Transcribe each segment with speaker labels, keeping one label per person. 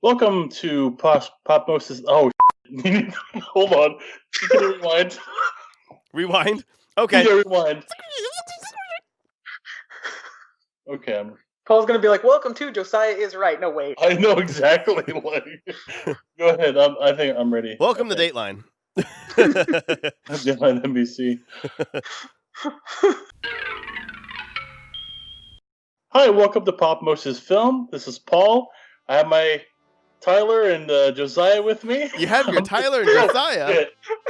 Speaker 1: Welcome to Popmosis. Oh, hold on. You can rewind.
Speaker 2: Rewind? Okay.
Speaker 1: You can rewind. Okay.
Speaker 3: Paul's going to be like, welcome to Josiah is Right. No, wait.
Speaker 1: I know exactly. Go ahead. I think I'm ready.
Speaker 2: Welcome to Dateline.
Speaker 1: Dateline NBC. Hi, welcome to Popmosis Film. This is Paul. I have my Tyler and Josiah with me.
Speaker 2: You have your Tyler and Josiah?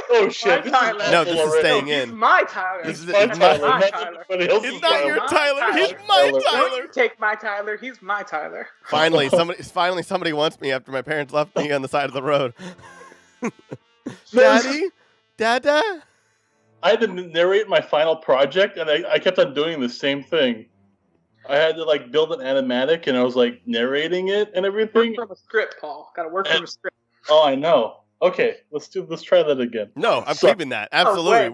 Speaker 1: Oh, shit.
Speaker 2: No, this is staying in.
Speaker 3: He's my Tyler.
Speaker 1: This is my Tyler.
Speaker 2: He's not your Tyler. He's my Tyler.
Speaker 3: Don't you take my Tyler. He's my Tyler.
Speaker 2: Finally, somebody wants me after my parents left me on the side of the road. Daddy? Dada?
Speaker 1: I had to narrate my final project, and I kept on doing the same thing. I had to build an animatic, and I was narrating it and everything.
Speaker 3: Work from a script, Paul. Got to work from a script.
Speaker 1: Oh, I know. Okay, let's try that again.
Speaker 2: No, I'm keeping that. Absolutely.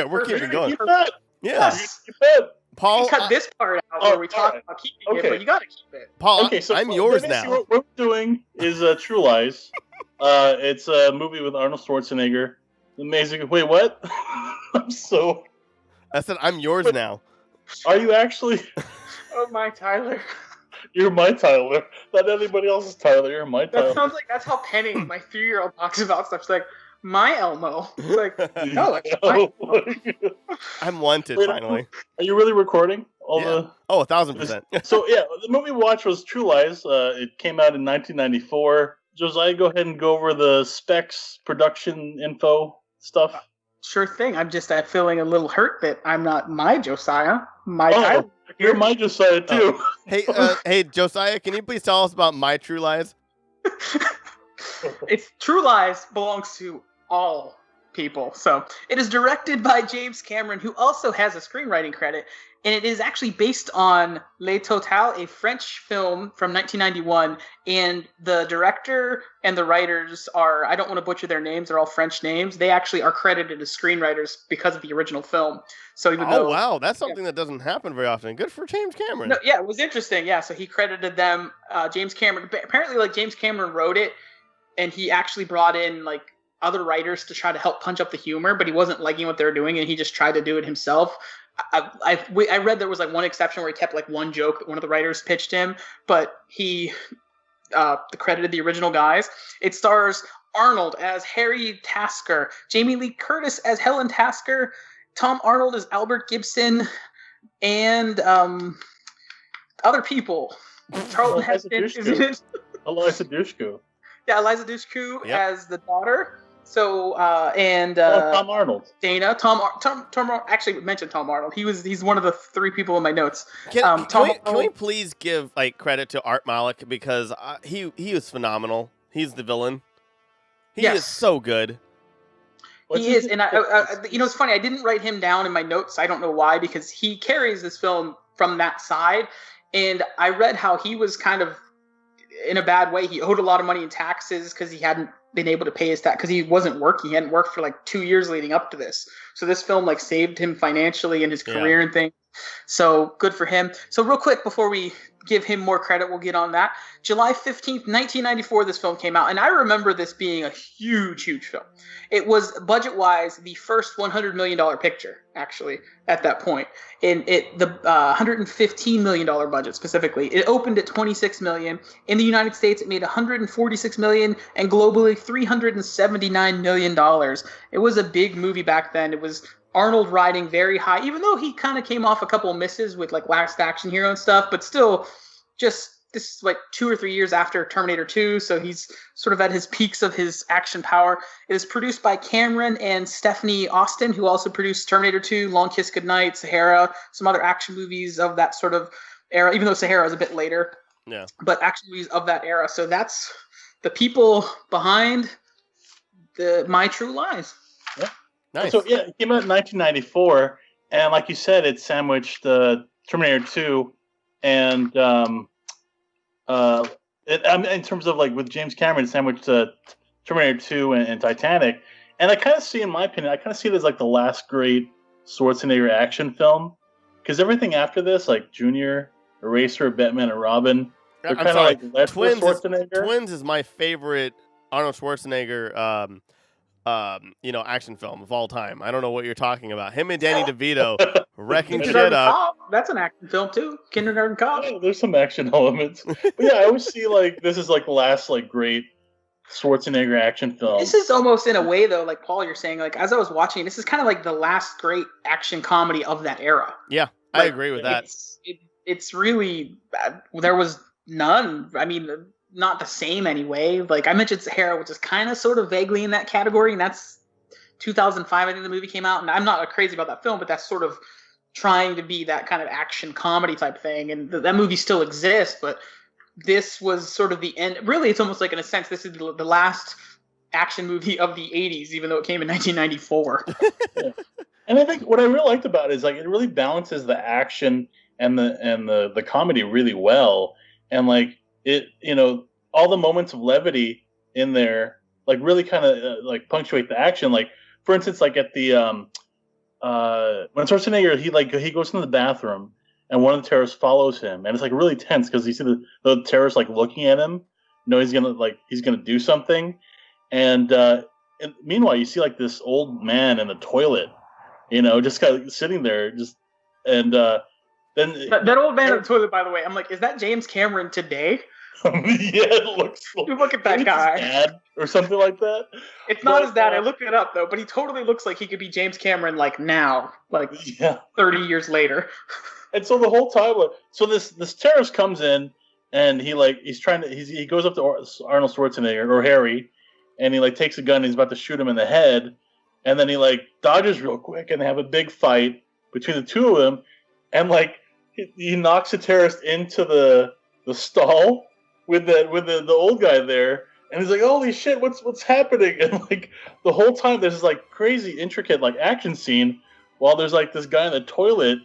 Speaker 2: We're keeping going.
Speaker 1: Keep that.
Speaker 2: Yes.
Speaker 1: Keep that.
Speaker 2: Paul,
Speaker 3: you cut this part out where we talk about keeping it, but you got to keep it.
Speaker 2: Paul,
Speaker 1: okay, so
Speaker 2: I'm yours now.
Speaker 1: What we're doing is True Lies. It's a movie with Arnold Schwarzenegger. Amazing. Wait, what?
Speaker 2: I said I'm yours now.
Speaker 1: Are you actually?
Speaker 3: Oh, my Tyler.
Speaker 1: You're my Tyler. Not anybody else's Tyler. You're my Tyler.
Speaker 3: That sounds like that's how Penny, my 3-year-old, talks about stuff. She's like, my Elmo. It's like, no, it's
Speaker 2: I'm wanted, finally.
Speaker 1: Are you really recording?
Speaker 2: Oh, 1,000%.
Speaker 1: So, yeah, the movie we watched was True Lies. It came out in 1994. Josiah, go ahead and go over the specs, production info stuff.
Speaker 3: Sure thing. I'm feeling a little hurt that I'm not my Josiah. Tyler.
Speaker 1: You're my Josiah, too.
Speaker 2: Hey, Josiah, can you please tell us about My True Lies?
Speaker 3: It's True Lies belongs to all people. So it is directed by James Cameron, who also has a screenwriting credit, and it is actually based on Les Total, a French film from 1991. And the director and the writers are, I don't want to butcher their names, they're all French names. They actually are credited as screenwriters because of the original film. So even though,
Speaker 2: wow, that's something that doesn't happen very often. Good for James Cameron.
Speaker 3: No, yeah, it was interesting. Yeah, so he credited them. James Cameron, apparently, James Cameron wrote it, and he actually brought in other writers to try to help punch up the humor, but he wasn't liking what they were doing, and he just tried to do it himself. I read there was one exception where he kept one joke that one of the writers pitched him, but he credited the original guys. It stars Arnold as Harry Tasker, Jamie Lee Curtis as Helen Tasker, Tom Arnold as Albert Gibson, and other people. Charlton Heston is in it.
Speaker 1: Eliza Dushku.
Speaker 3: Yeah, Eliza Dushku as the daughter. So
Speaker 1: Tom Arnold.
Speaker 3: Dana. Tom actually mentioned Tom Arnold. He's one of the 3 people in my notes.
Speaker 2: Can we please give credit to Art Malik, because he was phenomenal. He's the villain. He is so good.
Speaker 3: He is, and I it's funny. I didn't write him down in my notes. I don't know why, because he carries this film from that side. And I read how he was kind of in a bad way. He owed a lot of money in taxes because he hadn't been able to pay his tax because he wasn't working. He hadn't worked for 2 years leading up to this. So this film saved him financially in his career and things. So good for him. So real quick before we give him more credit, we'll get on that. July 15th, 1994, this film came out. And I remember this being a huge, huge film. It was, budget-wise, the first $100 million picture, actually, at that point. And the $115 million budget, specifically. It opened at $26 million. In the United States, it made $146 million, and globally, $379 million. It was a big movie back then. It was Arnold riding very high, even though he kind of came off a couple of misses with Last Action Hero and stuff, but still, just this is 2 or 3 years after Terminator 2, so he's sort of at his peaks of his action power. It is produced by Cameron and Stephanie Austin, who also produced Terminator 2, Long Kiss Goodnight, Sahara, some other action movies of that sort of era, even though Sahara is a bit later.
Speaker 2: Yeah. But
Speaker 3: action movies of that era. So that's the people behind My True Lies.
Speaker 1: Yeah.
Speaker 2: Nice.
Speaker 1: So it came out in 1994, and like you said, it sandwiched Terminator 2 and in terms of with James Cameron, it sandwiched Terminator 2 and Titanic. And I kind of see, in my opinion, it as the last great Schwarzenegger action film, because everything after this, Junior, Eraser, Batman and Robin, They're
Speaker 2: I'm sorry.
Speaker 1: Like Schwarzenegger.
Speaker 2: Twins is my favorite Arnold Schwarzenegger, action film of all time. I don't know what you're talking about. Him and Danny DeVito wrecking shit up.
Speaker 3: Cop, that's an action film too. Kindergarten Cop.
Speaker 1: Yeah, there's some action elements. But yeah, I always see like this is like the last like great Schwarzenegger action film.
Speaker 3: This is almost in a way though, like Paul, you're saying, like as I was watching, this is kind of like the last great action comedy of that era.
Speaker 2: Yeah, I agree with that.
Speaker 3: It's really there was none. I mean, not the same anyway. Like I mentioned Sahara, which is kind of sort of vaguely in that category, and that's 2005. I think the movie came out, and I'm not crazy about that film, but that's sort of trying to be that kind of action comedy type thing, and that movie still exists, but this was sort of the end. Really, it's almost like in a sense, this is the last action movie of the 80s, even though it came in 1994.
Speaker 1: Yeah. And I think what I really liked about it is like it really balances the action and the comedy really well, and like it, all the moments of levity in there, like really kind of like punctuate the action. Like for instance, like at the when Schwarzenegger he goes into the bathroom. And one of the terrorists follows him, and it's like really tense because you see the terrorist like looking at him. He's gonna do something, and meanwhile you see like this old man in the toilet, just kind of sitting there, then
Speaker 3: that old man in the toilet. By the way, I'm like, is that James Cameron today?
Speaker 1: Yeah, it looks.
Speaker 3: You look at that guy,
Speaker 1: his dad or something like that.
Speaker 3: It's not his dad. I looked it up though, but he totally looks like he could be James Cameron, like now, 30 years later.
Speaker 1: And so the whole time, so this terrorist comes in, and he goes up to Arnold Schwarzenegger or Harry, and he like takes a gun, and he's about to shoot him in the head, and then he like dodges real quick, and they have a big fight between the two of them, and like he knocks the terrorist into the stall with the old guy there, and he's like, holy shit, what's happening? And like the whole time there's this like crazy intricate like action scene while there's like this guy in the toilet.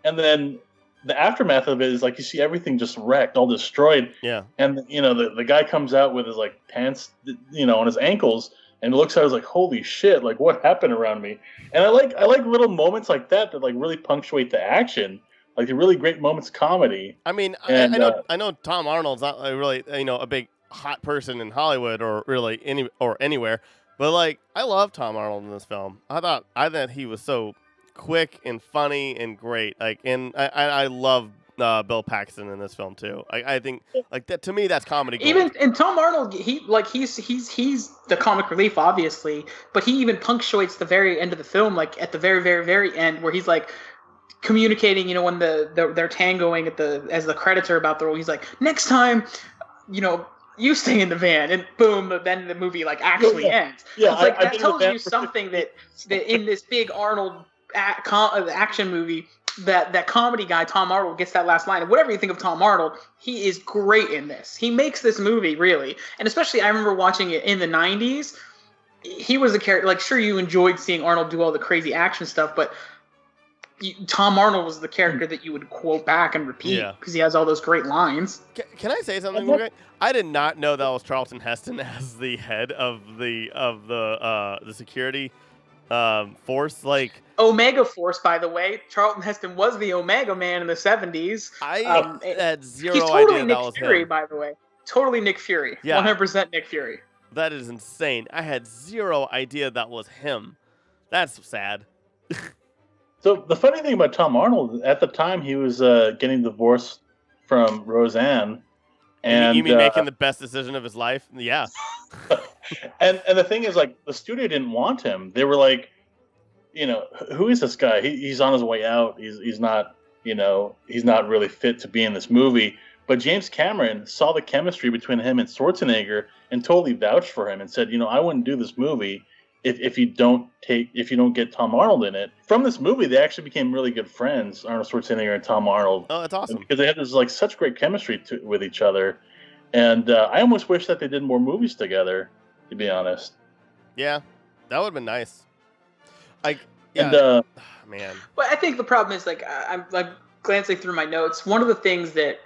Speaker 1: And then the aftermath of it is like you see everything just wrecked, all destroyed.
Speaker 2: Yeah.
Speaker 1: And the guy comes out with his like pants, on his ankles, and looks at us like, holy shit, like what happened around me? And I like little moments like that like really punctuate the action, like the really great moments of comedy.
Speaker 2: I mean, I know Tom Arnold's not really a big hot person in Hollywood or really anywhere, but like I love Tom Arnold in this film. I thought he was so quick and funny and great. Like, and I love Bill Paxton in this film too. I think like that to me that's comedy gold.
Speaker 3: Even and Tom Arnold, he's the comic relief obviously, but he even punctuates the very end of the film, like at the very very very end where he's like communicating, when they're tangoing as the creditor about the role. He's like, next time, you stay in the van, and boom, then the movie like actually ends.
Speaker 1: Yeah,
Speaker 3: it's like that tells you something that in this big Arnold action movie, that comedy guy Tom Arnold gets that last line. And whatever you think of Tom Arnold, he is great in this. He makes this movie really, and especially I remember watching it in the 90s. He was a character. Like, sure, you enjoyed seeing Arnold do all the crazy action stuff, but Tom Arnold was the character that you would quote back and repeat because he has all those great lines.
Speaker 2: Can I say something? Okay? I did not know that was Charlton Heston as the head of the security force. Like
Speaker 3: Omega Force, by the way. Charlton Heston was the Omega Man in the 70s.
Speaker 2: I had zero
Speaker 3: he's totally
Speaker 2: idea
Speaker 3: Nick
Speaker 2: that was
Speaker 3: Fury,
Speaker 2: him.
Speaker 3: by the way. Totally Nick Fury.
Speaker 2: Yeah.
Speaker 3: 100% Nick Fury.
Speaker 2: That is insane. I had zero idea that was him. That's sad.
Speaker 1: So the funny thing about Tom Arnold, at the time he was getting divorced from Roseanne. And
Speaker 2: you mean making the best decision of his life? Yeah.
Speaker 1: and the thing is, like, the studio didn't want him. They were like, who is this guy? He's on his way out. He's not, he's not really fit to be in this movie. But James Cameron saw the chemistry between him and Schwarzenegger and totally vouched for him and said, I wouldn't do this movie if you don't get Tom Arnold in it. From this movie, they actually became really good friends, Arnold Schwarzenegger and Tom Arnold.
Speaker 2: Oh, that's awesome.
Speaker 1: Because they had this like such great chemistry with each other. And I almost wish that they did more movies together, to be honest.
Speaker 2: Yeah, that would have been nice. Man.
Speaker 3: Well, I think the problem is, like, I'm like glancing through my notes. One of the things that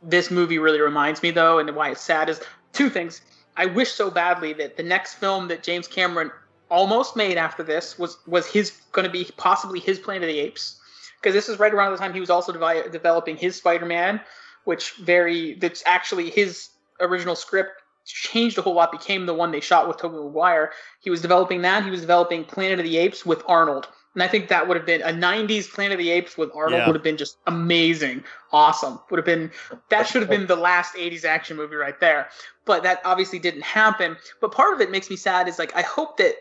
Speaker 3: this movie really reminds me, though, and why it's sad, is two things. I wish so badly that the next film that James Cameron almost made after this was going to be possibly his Planet of the Apes, because this is right around the time he was also developing his Spider-Man, that's actually his original script changed a whole lot, became the one they shot with Tobey Maguire. He was developing that. He was developing Planet of the Apes with Arnold. And I think that would have been a 90s Planet of the Apes with Arnold would have been just amazing. Awesome. That should have been the last 80s action movie right there. But that obviously didn't happen. But part of it makes me sad is I hope that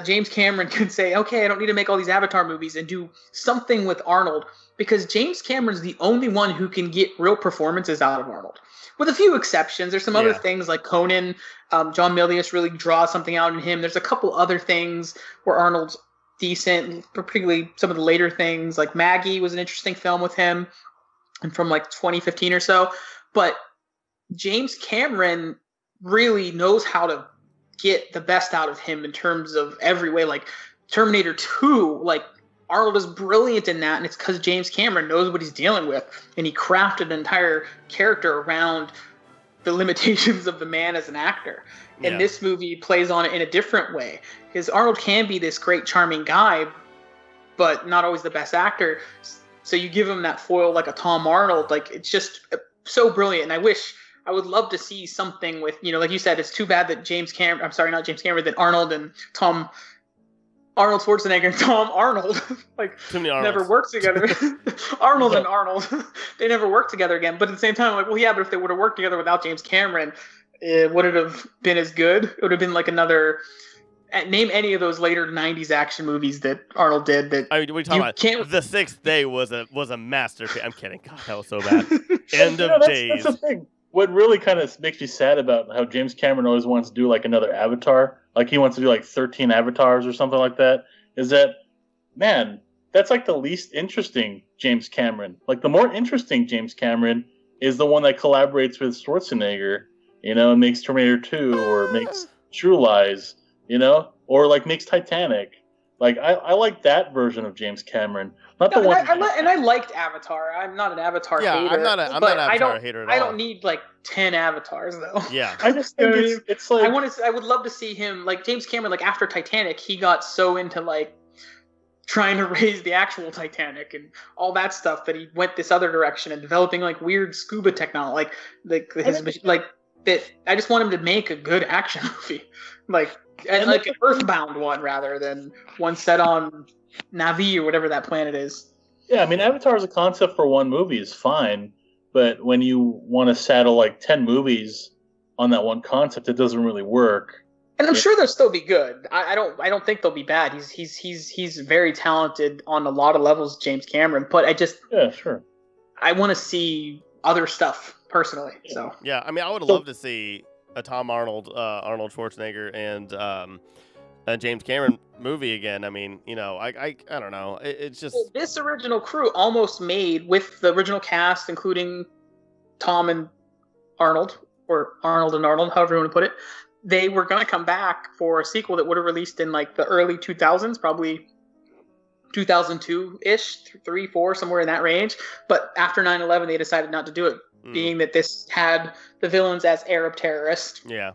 Speaker 3: James Cameron could say, okay, I don't need to make all these Avatar movies and do something with Arnold, because James Cameron's the only one who can get real performances out of Arnold. With a few exceptions. There's some other things like Conan, John Milius really draws something out in him. There's a couple other things where Arnold's decent, particularly some of the later things, like Maggie was an interesting film with him, and from 2015 or so. But James Cameron really knows how to get the best out of him in terms of every way. Like Terminator 2, Arnold is brilliant in that, and it's because James Cameron knows what he's dealing with, and he crafted an entire character around the limitations of the man as an actor. And this movie plays on it in a different way, because Arnold can be this great, charming guy, but not always the best actor. So you give him that foil like a Tom Arnold, it's just so brilliant. And I would love to see something with, like you said, it's too bad that that Arnold and Arnold Schwarzenegger and Tom Arnold never worked together. Arnold and Arnold, they never worked together again. But at the same time, but if they would have worked together without James Cameron, would it have been as good? It would have been another. Name any of those later '90s action movies that Arnold did. That
Speaker 2: we talking about. The Sixth Day was a masterpiece. I'm kidding. God, that was so bad. End of days.
Speaker 1: That's the thing. What really kind of makes me sad about how James Cameron always wants to do another Avatar, he wants to do 13 Avatars or something like that, is that, man, that's the least interesting James Cameron. The more interesting James Cameron is the one that collaborates with Schwarzenegger, and makes Terminator 2 or makes True Lies, or makes Titanic. I like that version of James Cameron. Not the one.
Speaker 3: I liked Avatar. I'm not an Avatar hater.
Speaker 2: I'm not an Avatar hater at all.
Speaker 3: I don't need 10 Avatars though.
Speaker 2: Yeah.
Speaker 1: I just think it's
Speaker 3: I would love to see him James Cameron. After Titanic, he got so into trying to raise the actual Titanic and all that stuff that he went this other direction and developing weird scuba technology, that. I just want him to make a good action movie, an Earthbound one rather than one set on Navi or whatever that planet is.
Speaker 1: Yeah, I mean, Avatar as a concept for one movie is fine, but when you want to saddle 10 movies on that one concept, it doesn't really work.
Speaker 3: And I'm sure they'll still be good. I don't think they'll be bad. He's very talented on a lot of levels, James Cameron. But I want to see other stuff personally. So
Speaker 2: yeah, I mean, I would love to see a Tom Arnold, Arnold Schwarzenegger, and a James Cameron movie again. I mean, I don't know. It's just
Speaker 3: this original crew almost made, with the original cast, including Tom and Arnold, or Arnold and Arnold, however you want to put it. They were going to come back for a sequel that would have released in the early 2000s, probably 2002-ish, 3, 4, somewhere in that range. But after 9/11, they decided not to do it, being that this had the villains as Arab terrorists.
Speaker 2: Yeah.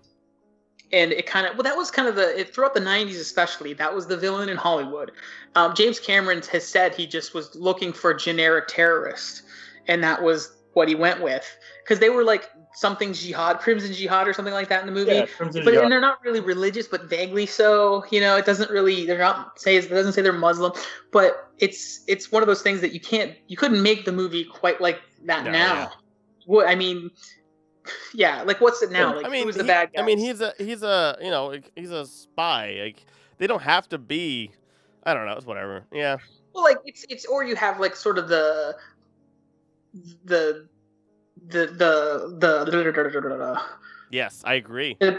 Speaker 3: And it that was kind of throughout the 90s especially, that was the villain in Hollywood. James Cameron has said he just was looking for a generic terrorist, and that was what he went with. Because they were something jihad, Crimson Jihad or something like that in the movie.
Speaker 1: Yeah, Crimson Jihad.
Speaker 3: And they're not really religious, but vaguely so. It doesn't really, it doesn't say they're Muslim, but it's one of those things that you couldn't make the movie quite like that now.
Speaker 2: Yeah.
Speaker 3: Well, I mean, yeah, what's it now?
Speaker 2: I mean,
Speaker 3: who's the bad guy?
Speaker 2: I mean, he's a spy. They don't have to be. I don't know. It's whatever. Yeah.
Speaker 3: Well, it's or you have sort of the
Speaker 2: Yes, I agree.
Speaker 3: You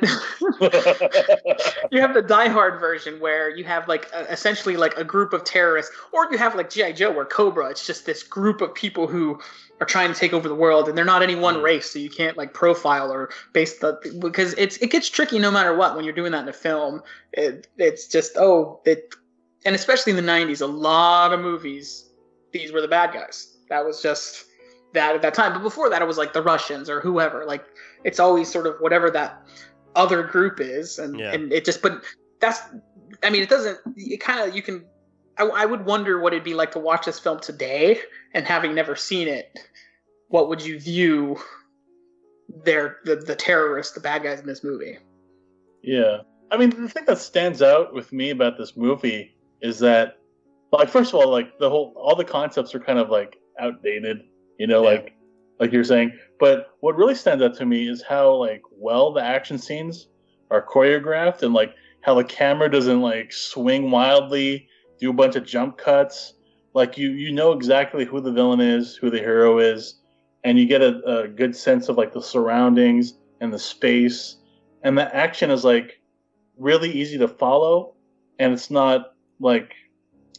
Speaker 3: have the Die Hard version where you have essentially a group of terrorists, or you have G.I. Joe where Cobra, it's just this group of people who are trying to take over the world, and they're not any one race, so you can't profile or base because it gets tricky no matter what when you're doing that in a film. It's just and especially in the 90s, a lot of movies, these were the bad guys. That was just that at that time. But before that, it was the Russians or whoever. It's always sort of whatever that other group is, and it just. But that's. I mean, it doesn't. It kind of you can. I would wonder what it'd be like to watch this film today, and having never seen it, what would you view the terrorists, the bad guys in this movie?
Speaker 1: Yeah. I mean, the thing that stands out with me about this movie is that, like, first of all, like, all the concepts are kind of, like, outdated, like you're saying. But what really stands out to me is how, like, well the action scenes are choreographed, and, like, how the camera doesn't, like, swing wildly, do a bunch of jump cuts. Like, you know exactly who the villain is, who the hero is, and you get a good sense of, like, the surroundings and the space. And the action is, like, really easy to follow, and it's not, like,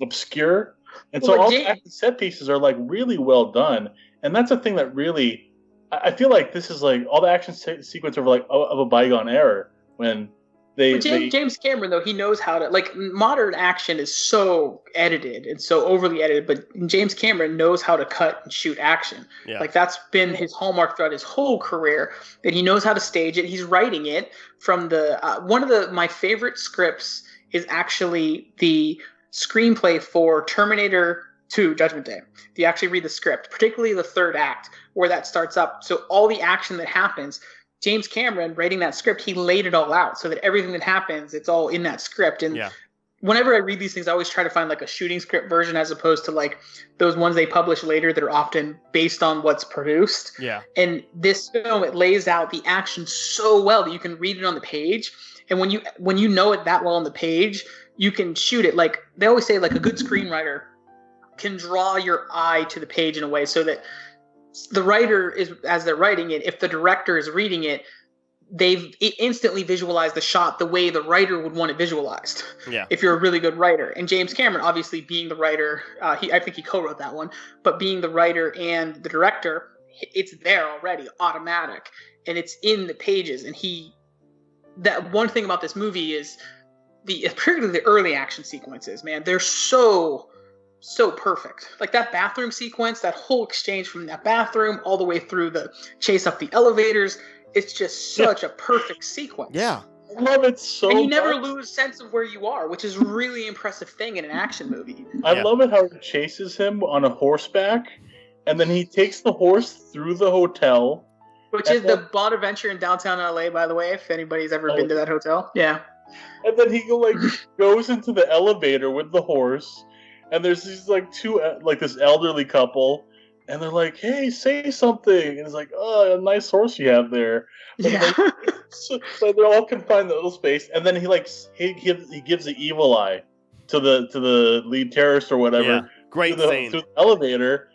Speaker 1: obscure. And so all the action set pieces are, like, really well done. And that's a thing that really, I feel like this is, like, all the action sequence of, like, of a bygone era when
Speaker 3: James Cameron, though, he knows how to, like, modern action is so edited and so overly edited, but James Cameron knows how to cut and shoot action. Yeah. Like, that's been his hallmark throughout his whole career, that he knows how to stage it. He's writing it from one of my favorite scripts is actually the screenplay for Terminator 2 Judgment Day. If you actually read the script, particularly the third act where that starts up, so all the action that happens, James Cameron, writing that script, he laid it all out so that everything that happens, it's all in that script. And whenever I read these things, I always try to find, like, a shooting script version as opposed to, like, those ones they publish later that are often based on what's produced.
Speaker 2: Yeah.
Speaker 3: And this film, it lays out the action so well that you can read it on the page. And when you know it that well on the page, you can shoot it. Like, they always say, like, a good screenwriter can draw your eye to the page in a way so that the writer is, as they're writing it, if the director is reading it, they've instantly visualized the shot the way the writer would want it visualized.
Speaker 2: Yeah.
Speaker 3: If you're a really good writer. And James Cameron, obviously being the writer, I think he co-wrote that one, but being the writer and the director, it's there already, automatic, and it's in the pages. And that one thing about this movie is particularly the early action sequences, man, they're so perfect. Like that bathroom sequence, that whole exchange from that bathroom all the way through the chase up the elevators, it's just such a perfect sequence.
Speaker 2: Yeah.
Speaker 1: I love it so much.
Speaker 3: And you never lose sense of where you are, which is a really impressive thing in an action movie.
Speaker 1: I love it how he chases him on a horseback, and then he takes the horse through the hotel.
Speaker 3: Which is the Bonaventure in downtown LA, by the way, if anybody's ever been to that hotel. Yeah.
Speaker 1: And then he goes into the elevator with the horse. And there's these this elderly couple, and they're like, "Hey, say something!" And it's like, "Oh, a nice horse you have there." But so they're all confined in the little space, and then he gives the evil eye to the lead terrorist or whatever.
Speaker 2: Yeah. Great scene.
Speaker 1: Through the elevator,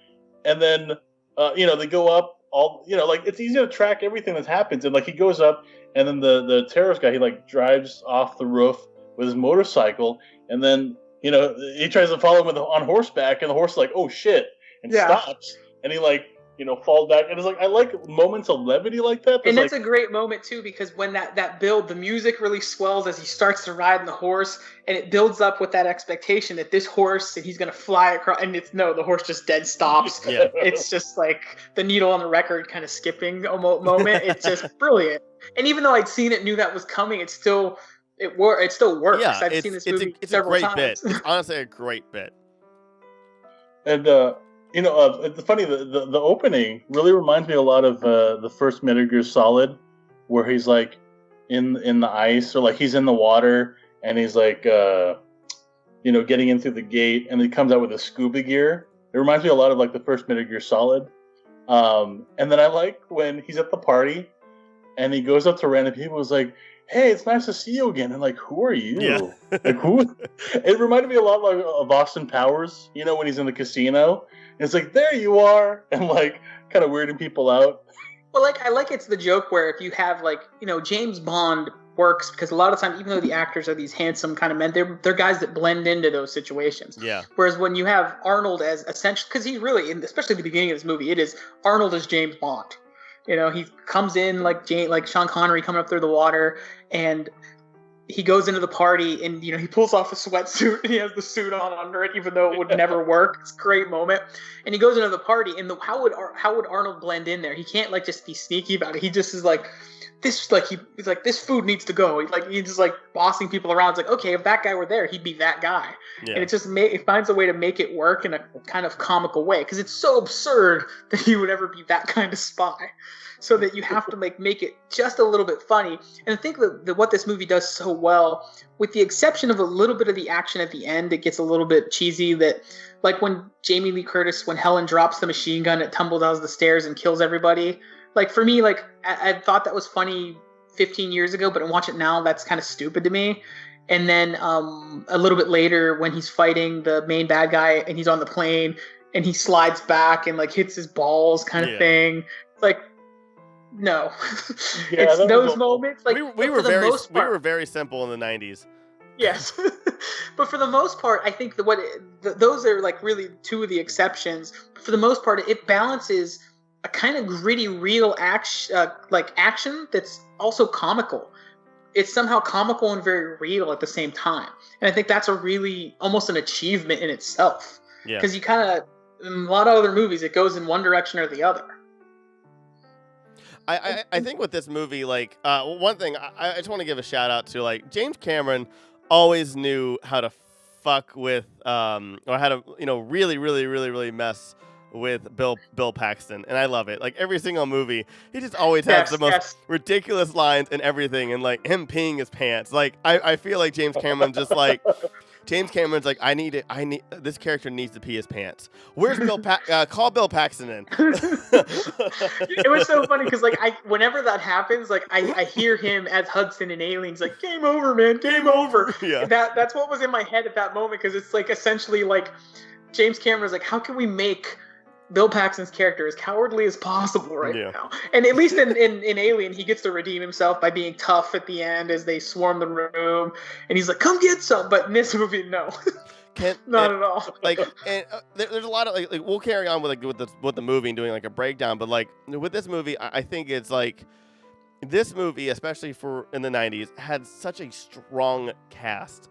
Speaker 1: and then they go up. It's easy to track everything that happens, and he goes up, and then the terrorist guy he drives off the roof with his motorcycle, and then. He tries to follow him on horseback, and the horse is like, "Oh shit!" and stops, and he falls back. And it's I like moments of levity like that.
Speaker 3: And that's a great moment too, because when that build, the music really swells as he starts to ride on the horse, and it builds up with that expectation that this horse and he's gonna fly across. And the horse just dead stops.
Speaker 2: Yeah.
Speaker 3: It's just like the needle on the record kind of skipping a moment. It's just brilliant. And even though I'd seen it, knew that was coming, it still works.
Speaker 2: Yeah,
Speaker 3: I've seen this movie
Speaker 2: it's
Speaker 3: several
Speaker 2: a great
Speaker 3: times.
Speaker 2: bit. It's honestly a great bit.
Speaker 1: And it's funny, the opening really reminds me a lot of the first Metal Gear Solid, where he's in the ice, or he's in the water, and he's getting in through the gate, and he comes out with a scuba gear. It reminds me a lot of the first Metal Gear Solid. And then I like when he's at the party, and he goes up to random people, and is like, "Hey, it's nice to see you again." And who are you?
Speaker 2: Yeah.
Speaker 1: Who? It reminded me a lot of Austin Powers, when he's in the casino. And it's there you are, and kind of weirding people out.
Speaker 3: Well, I like it's the joke where if you have James Bond works because a lot of times, even though the actors are these handsome kind of men, they're guys that blend into those situations.
Speaker 2: Yeah.
Speaker 3: Whereas when you have Arnold as essentially, because he really, especially at the beginning of this movie, it is Arnold as James Bond. He comes in like Sean Connery coming up through the water, and he goes into the party, and he pulls off a sweatsuit, and he has the suit on under it, even though it would never work. It's a great moment. And he goes into the party, and how would Arnold blend in there? He can't just be sneaky about it. He just is he's like, this food needs to go. He's just like bossing people around. It's like, okay, if that guy were there, he'd be that guy. Yeah. And it just it finds a way to make it work in a kind of comical way, because it's so absurd that he would ever be that kind of spy. So that you have to make it just a little bit funny. And I think that what this movie does so well, with the exception of a little bit of the action at the end, it gets a little bit cheesy. That, like when Jamie Lee Curtis, when Helen drops the machine gun, it tumbles down the stairs and kills everybody. Like, for me, like, I thought that was funny 15 years ago, but I watch it now, that's kind of stupid to me. And then a little bit later, when he's fighting the main bad guy and he's on the plane and he slides back and like hits his balls kind of thing. It's like, no. Yeah, it's those moments. Like,
Speaker 2: we were very simple in the 90s.
Speaker 3: Yes. But for the most part, I think those are like really two of the exceptions. But for the most part, it balances a kind of gritty, real action that's also comical. It's somehow comical and very real at the same time. And I think that's a really almost an achievement in itself. Yeah. Because you kind of, in a lot of other movies, it goes in one direction or the other.
Speaker 2: I think with this movie, like, one thing, I just want to give a shout out to, like, James Cameron always knew how to fuck with, or how to, really, really, really, really mess with Bill Paxton, and I love it. Like, every single movie, he just always has the most ridiculous lines and everything, and like him peeing his pants. Like, I feel like James Cameron's like, I need this character needs to pee his pants. Where's call Bill Paxton in.
Speaker 3: It was so funny because like whenever that happens, like I hear him as Hudson in Aliens, like, game over, man, game over. Yeah. That's what was in my head at that moment, because it's like essentially like James Cameron's like, how can we make Bill Paxton's character as cowardly as possible now? And at least in Alien, he gets to redeem himself by being tough at the end as they swarm the room, and he's like, come get some. But in this movie, no. Not at all.
Speaker 2: Like, and there's a lot of like we'll carry on with the movie and doing like a breakdown, but like with this movie, I think it's like this movie, especially for in the 90s, had such a strong cast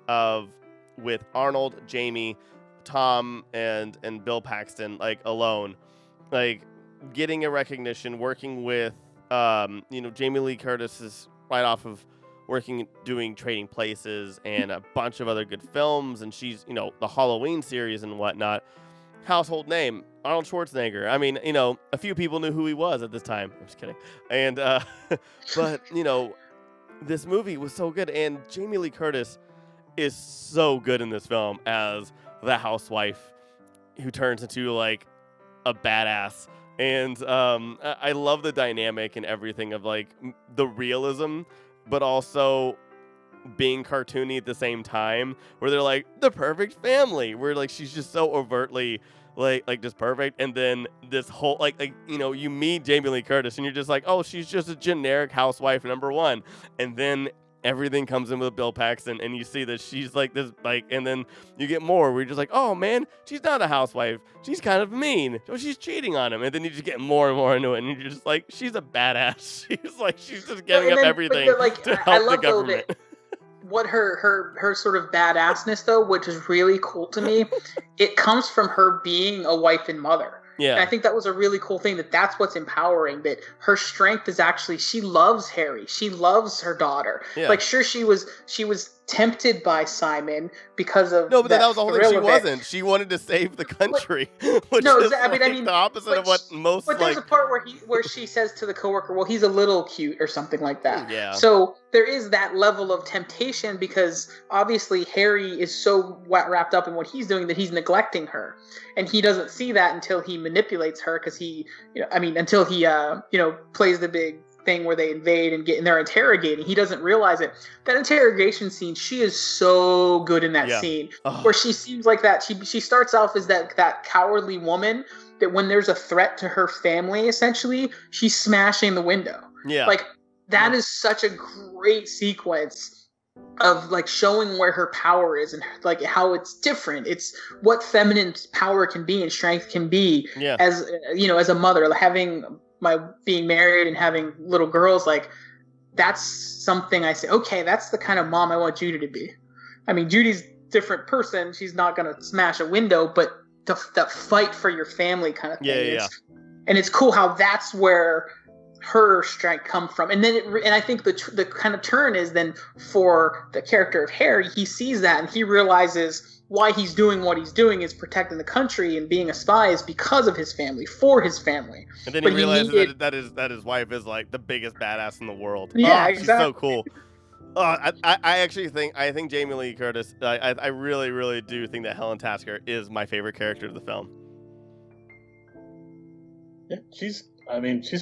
Speaker 2: with Arnold, Jamie, Tom, and Bill Paxton, like, alone, like, getting a recognition, working with Jamie Lee Curtis is right off of doing Trading Places and a bunch of other good films, and she's the Halloween series and whatnot. Household name, Arnold Schwarzenegger. I mean, a few people knew who he was at this time. I'm just kidding. And but this movie was so good, and Jamie Lee Curtis is so good in this film as the housewife who turns into like a badass. And I love the dynamic and everything of like the realism, but also being cartoony at the same time, where they're like the perfect family, where like she's just so overtly like just perfect. And then this whole like you meet Jamie Lee Curtis and you're just like, oh, she's just a generic housewife number one. And then everything comes in with Bill Paxton, and you see that she's like this, like, and then you get more where you're just like, oh man, she's not a housewife, she's kind of mean, so she's cheating on him, and then you just get more and more into it, and you're just like, she's a badass. She's just giving up everything to help the government.
Speaker 3: What her sort of badassness though, which is really cool to me, it comes from her being a wife and mother. Yeah. And I think that was a really cool thing, that's what's empowering, that her strength is actually, she loves Harry. She loves her daughter. Yeah. Like, sure, she was tempted by Simon because of
Speaker 2: no, but that was the whole thing. She wasn't. She wanted to save the country. Which no, is I mean the opposite of what most.
Speaker 3: But there's a part where she says to the coworker, "Well, he's a little cute" or something like that. Yeah. So there is that level of temptation, because obviously Harry is so wrapped up in what he's doing that he's neglecting her, and he doesn't see that until he manipulates her, because until he plays the big thing where they invade and they're interrogating. He doesn't realize it. That interrogation scene, she is so good in that scene, where she seems like that. She starts off as that cowardly woman that when there's a threat to her family, essentially, she's smashing the window. Yeah. Like, that is such a great sequence of like showing where her power is and like how it's different. It's what feminine power can be and strength can be as a mother, being married and having little girls. Like, that's something I say, okay, that's the kind of mom I want Judy to be. I mean, Judy's a different person. She's not going to smash a window, but the fight for your family kind of thing. Yeah. And it's cool how that's where her strength come from? And then and I think the kind of turn is then for the character of Harry. He sees that and he realizes why he's doing what he's doing is protecting the country and being a spy is because of his family, for his family.
Speaker 2: And then he realizes that his wife is like the biggest badass in the world.
Speaker 3: Yeah,
Speaker 2: oh,
Speaker 3: exactly.
Speaker 2: She's so cool. I actually think Jamie Lee Curtis. I really, really do think that Helen Tasker is my favorite character of the film.
Speaker 1: Yeah, she's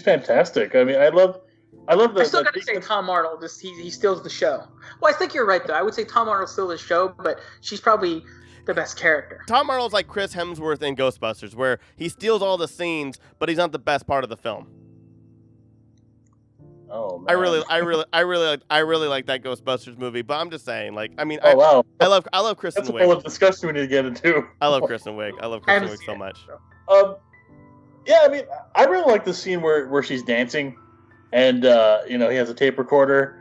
Speaker 1: fantastic. I mean, I love the.
Speaker 3: I still gotta say Tom Arnold. He steals the show. Well, I think you're right though. I would say Tom Arnold steals the show, but she's probably the best character.
Speaker 2: Tom Arnold's like Chris Hemsworth in Ghostbusters, where he steals all the scenes, but he's not the best part of the film.
Speaker 1: Oh man.
Speaker 2: I really like that Ghostbusters movie, but I'm just saying, like, I mean,
Speaker 1: wow.
Speaker 2: I love Kristen Wiig.
Speaker 1: That's a whole discussion we need to get into.
Speaker 2: I love Kristen Wiig. I love Kristen Wiig so much.
Speaker 1: Yeah, I mean, I really like the scene where she's dancing, and he has a tape recorder,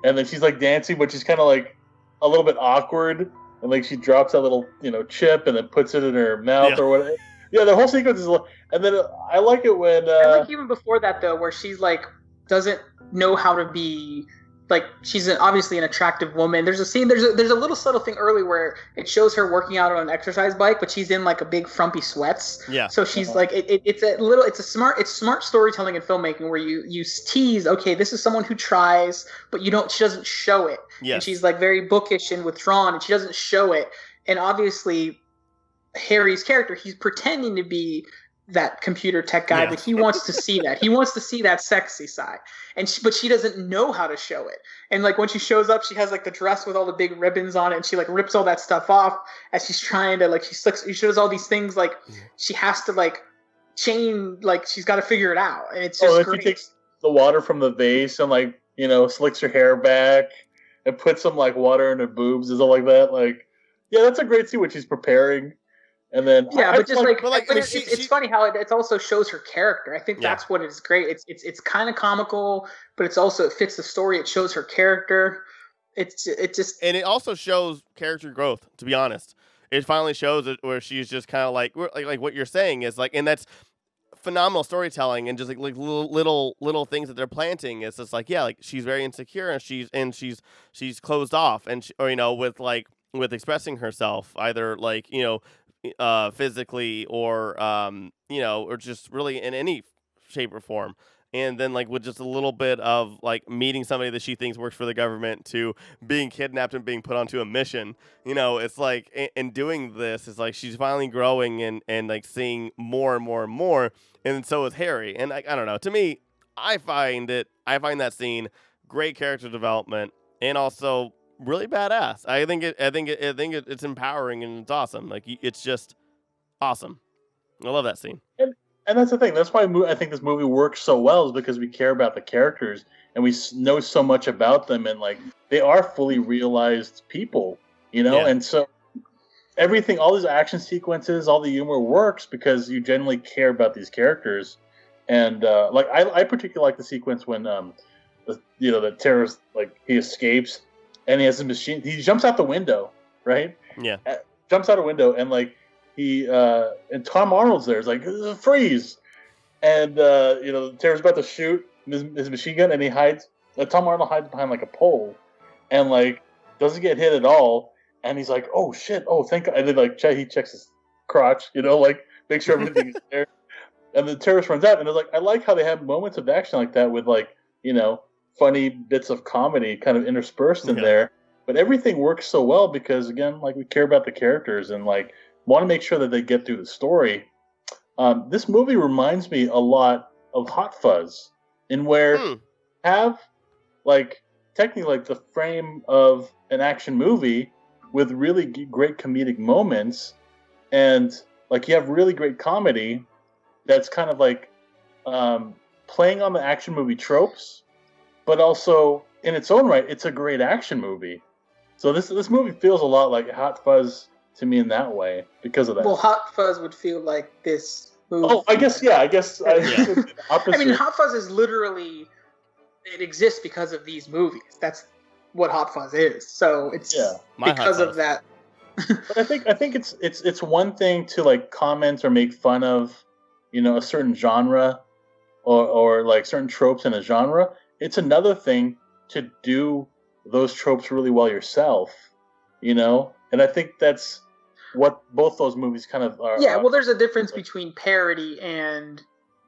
Speaker 1: and then she's like dancing, but she's kind of like a little bit awkward, and like she drops that little chip and then puts it in her mouth or whatever. Yeah, the whole sequence is, and then I like it when
Speaker 3: I like even before that though, where she's like doesn't know how to be. Like, she's obviously an attractive woman. There's a scene, there's a little subtle thing early where it shows her working out on an exercise bike, but she's in like a big frumpy sweats.
Speaker 2: Yeah.
Speaker 3: So she's like, it's smart storytelling and filmmaking where you tease, okay, this is someone who tries, but she doesn't show it.
Speaker 2: Yes.
Speaker 3: And she's like very bookish and withdrawn, and she doesn't show it. And obviously, Harry's character, he's pretending to be that computer tech guy, but he wants to see that. He wants to see that sexy side, but she doesn't know how to show it. And like when she shows up, she has like the dress with all the big ribbons on it, and she like rips all that stuff off as she's trying to like she shows all these things like she has to like chain, like she's got to figure it out, and it's just great.
Speaker 1: She takes the water from the vase and like slicks her hair back and puts some like water in her boobs and stuff like that. Like, yeah, that's a great scene when she's preparing. And then
Speaker 3: it's funny how it also shows her character. I think that's what is great. It's kind of comical, but it fits the story. It shows her character. And
Speaker 2: it also shows character growth. To be honest, it finally shows it where she's just kind of like what you're saying is like, and that's phenomenal storytelling and just like little things that they're planting. It's just like like she's very insecure and she's closed off and with expressing herself either like physically or or just really in any shape or form, and then like with just a little bit of like meeting somebody that she thinks works for the government to being kidnapped and being put onto a mission, it's like and doing this is like she's finally growing and like seeing more and more and more, and so is Harry. And I don't know, to me, I find that scene great character development and also really badass. I think it's empowering and it's awesome. Like, it's just awesome. I love that scene.
Speaker 1: And that's the thing. That's why I think this movie works so well, is because we care about the characters and we know so much about them, and like they are fully realized people, And so everything, all these action sequences, all the humor works because you genuinely care about these characters. And like I particularly like the sequence when the terrorist, like, he escapes. And he has a machine. He jumps out the window, right?
Speaker 2: Yeah.
Speaker 1: Jumps out a window, and like and Tom Arnold's there. It's like, freeze, and the terrorist's about to shoot his machine gun, and he hides. Tom Arnold hides behind like a pole, and like doesn't get hit at all. And he's like, oh shit, oh thank God. And then like he checks his crotch, like make sure everything is there. And the terrorist runs out, and it's like I like how they have moments of action like that with like funny bits of comedy kind of interspersed in there, but everything works so well because, again, like, we care about the characters and like want to make sure that they get through the story. This movie reminds me a lot of Hot Fuzz, in where have like technically like the frame of an action movie with really great comedic moments, and like you have really great comedy that's kind of like playing on the action movie tropes, but also in its own right, it's a great action movie. So this movie feels a lot like Hot Fuzz to me in that way because of that.
Speaker 3: Well, Hot Fuzz would feel like this movie.
Speaker 1: Oh, I guess. It's the opposite.
Speaker 3: I mean, Hot Fuzz is literally, it exists because of these movies. That's what Hot Fuzz is. So it's because of that.
Speaker 1: But I think it's one thing to like comment or make fun of, a certain genre, or like certain tropes in a genre. It's another thing to do those tropes really well yourself, and I think that's what both those movies kind of are.
Speaker 3: Yeah, well, there's a difference between parody and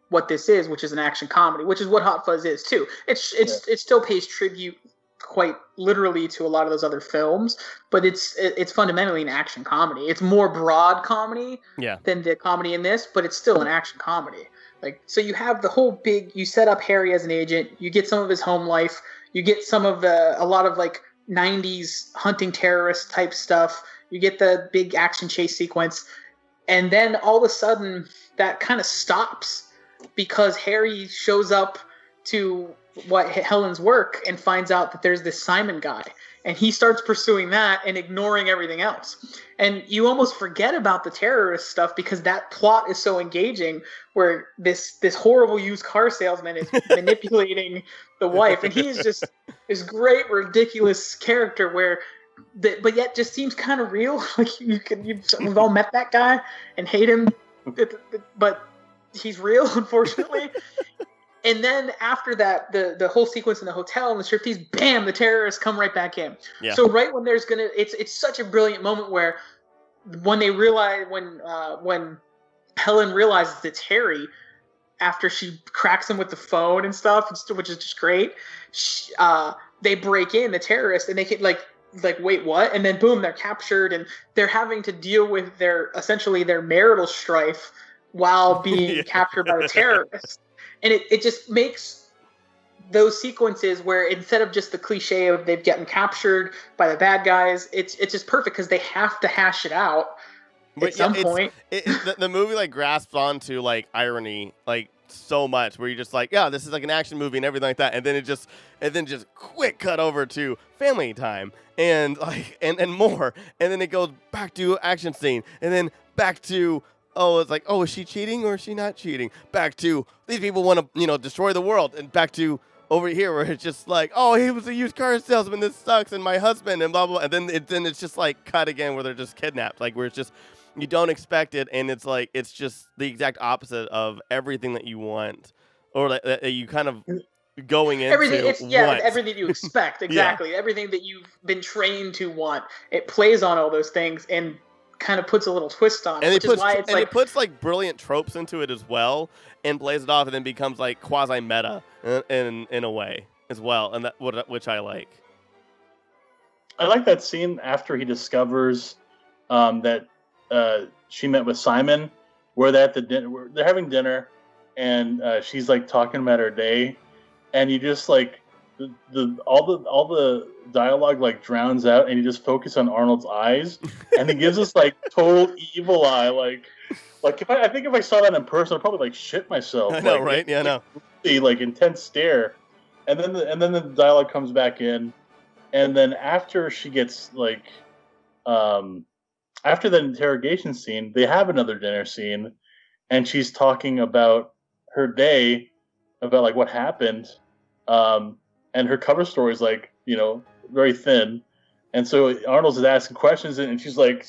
Speaker 3: what this is, which is an action comedy, which is what Hot Fuzz is too. It still pays tribute quite literally to a lot of those other films, but it's fundamentally an action comedy. It's more broad comedy than the comedy in this, but it's still an action comedy. Like, so you have the whole you set up Harry as an agent, you get some of his home life, you get some of a lot of like 90s hunting terrorist type stuff, you get the big action chase sequence, and then all of a sudden that kind of stops because Harry shows up to Helen's work and finds out that there's this Simon guy, and he starts pursuing that and ignoring everything else. And you almost forget about the terrorist stuff because that plot is so engaging, where this horrible used car salesman is manipulating the wife, and he is just this great ridiculous character but yet just seems kind of real. Like we've all met that guy and hate him, but he's real, unfortunately. And then after that, the whole sequence in the hotel and the striptease, bam, the terrorists come right back in. Yeah. So right when it's such a brilliant moment where when they realize, when Helen realizes it's Harry, after she cracks him with the phone and stuff, which is just great, they break in, the terrorists, and they get like, wait, what? And then boom, they're captured, and they're having to deal with essentially their marital strife while being captured by the terrorists. And it just makes those sequences where instead of just the cliche of they've gotten captured by the bad guys, it's just perfect because they have to hash it out at some point.
Speaker 2: The movie like grasps onto like irony like so much, where you're just like, yeah, this is like an action movie and everything like that, and then just quick cut over to family time and like and more, and then it goes back to action scene, and then back to. Oh, it's like, is she cheating or is she not cheating? Back to, these people want to, destroy the world. And back to over here where it's just like, he was a used car salesman, this sucks, and my husband, and blah, blah, blah. And then it's just like cut again where they're just kidnapped. Like, where it's just, you don't expect it, and it's like, it's just the exact opposite of everything that you want. Or that you kind of going into
Speaker 3: everything you expect, exactly. Everything that you've been trained to want. It plays on all those things, and kind of puts a little twist on it, it
Speaker 2: puts like brilliant tropes into it as well, and plays it off, and then becomes like quasi meta in a way as well, and which I like.
Speaker 1: I like that scene after he discovers that she met with Simon, where they're at the dinner, they're having dinner, and she's like talking about her day, and you just like all the dialogue like drowns out, and you just focus on Arnold's eyes, and he gives us like total evil eye, like if I saw that in person, I'd probably like shit myself.
Speaker 2: I know, right? Yeah, no.
Speaker 1: Like intense stare, and then the dialogue comes back in, and then after she gets like, after the interrogation scene, they have another dinner scene, and she's talking about her day, about like what happened, and her cover story is like, very thin. And so Arnold's is asking questions, and she's like,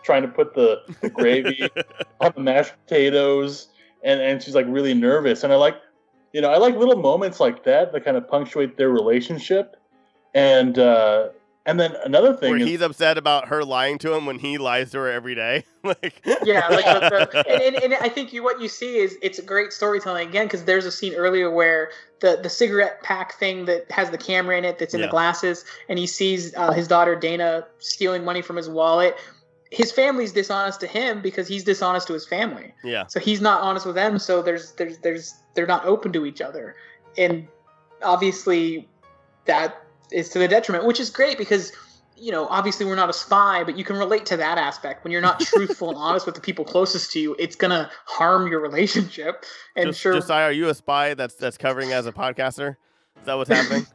Speaker 1: trying to put the gravy on the mashed potatoes, and she's like really nervous. And I like little moments like that kind of punctuate their relationship. And then another thing
Speaker 2: where he's upset about her lying to him when he lies to her every day.
Speaker 3: Yeah, like and I think what you see is it's a great storytelling again, because there's a scene earlier where the cigarette pack thing that has the camera in it that's in the glasses, and he sees his daughter Dana stealing money from his wallet. His family's dishonest to him because he's dishonest to his family.
Speaker 2: Yeah. So
Speaker 3: he's not honest with them, so they're not open to each other, and obviously that is to the detriment, which is great because, obviously we're not a spy, but you can relate to that aspect. When you're not truthful and honest with the people closest to you, it's going to harm your relationship. And
Speaker 2: Josiah, are you a spy that's covering as a podcaster? Is that what's happening?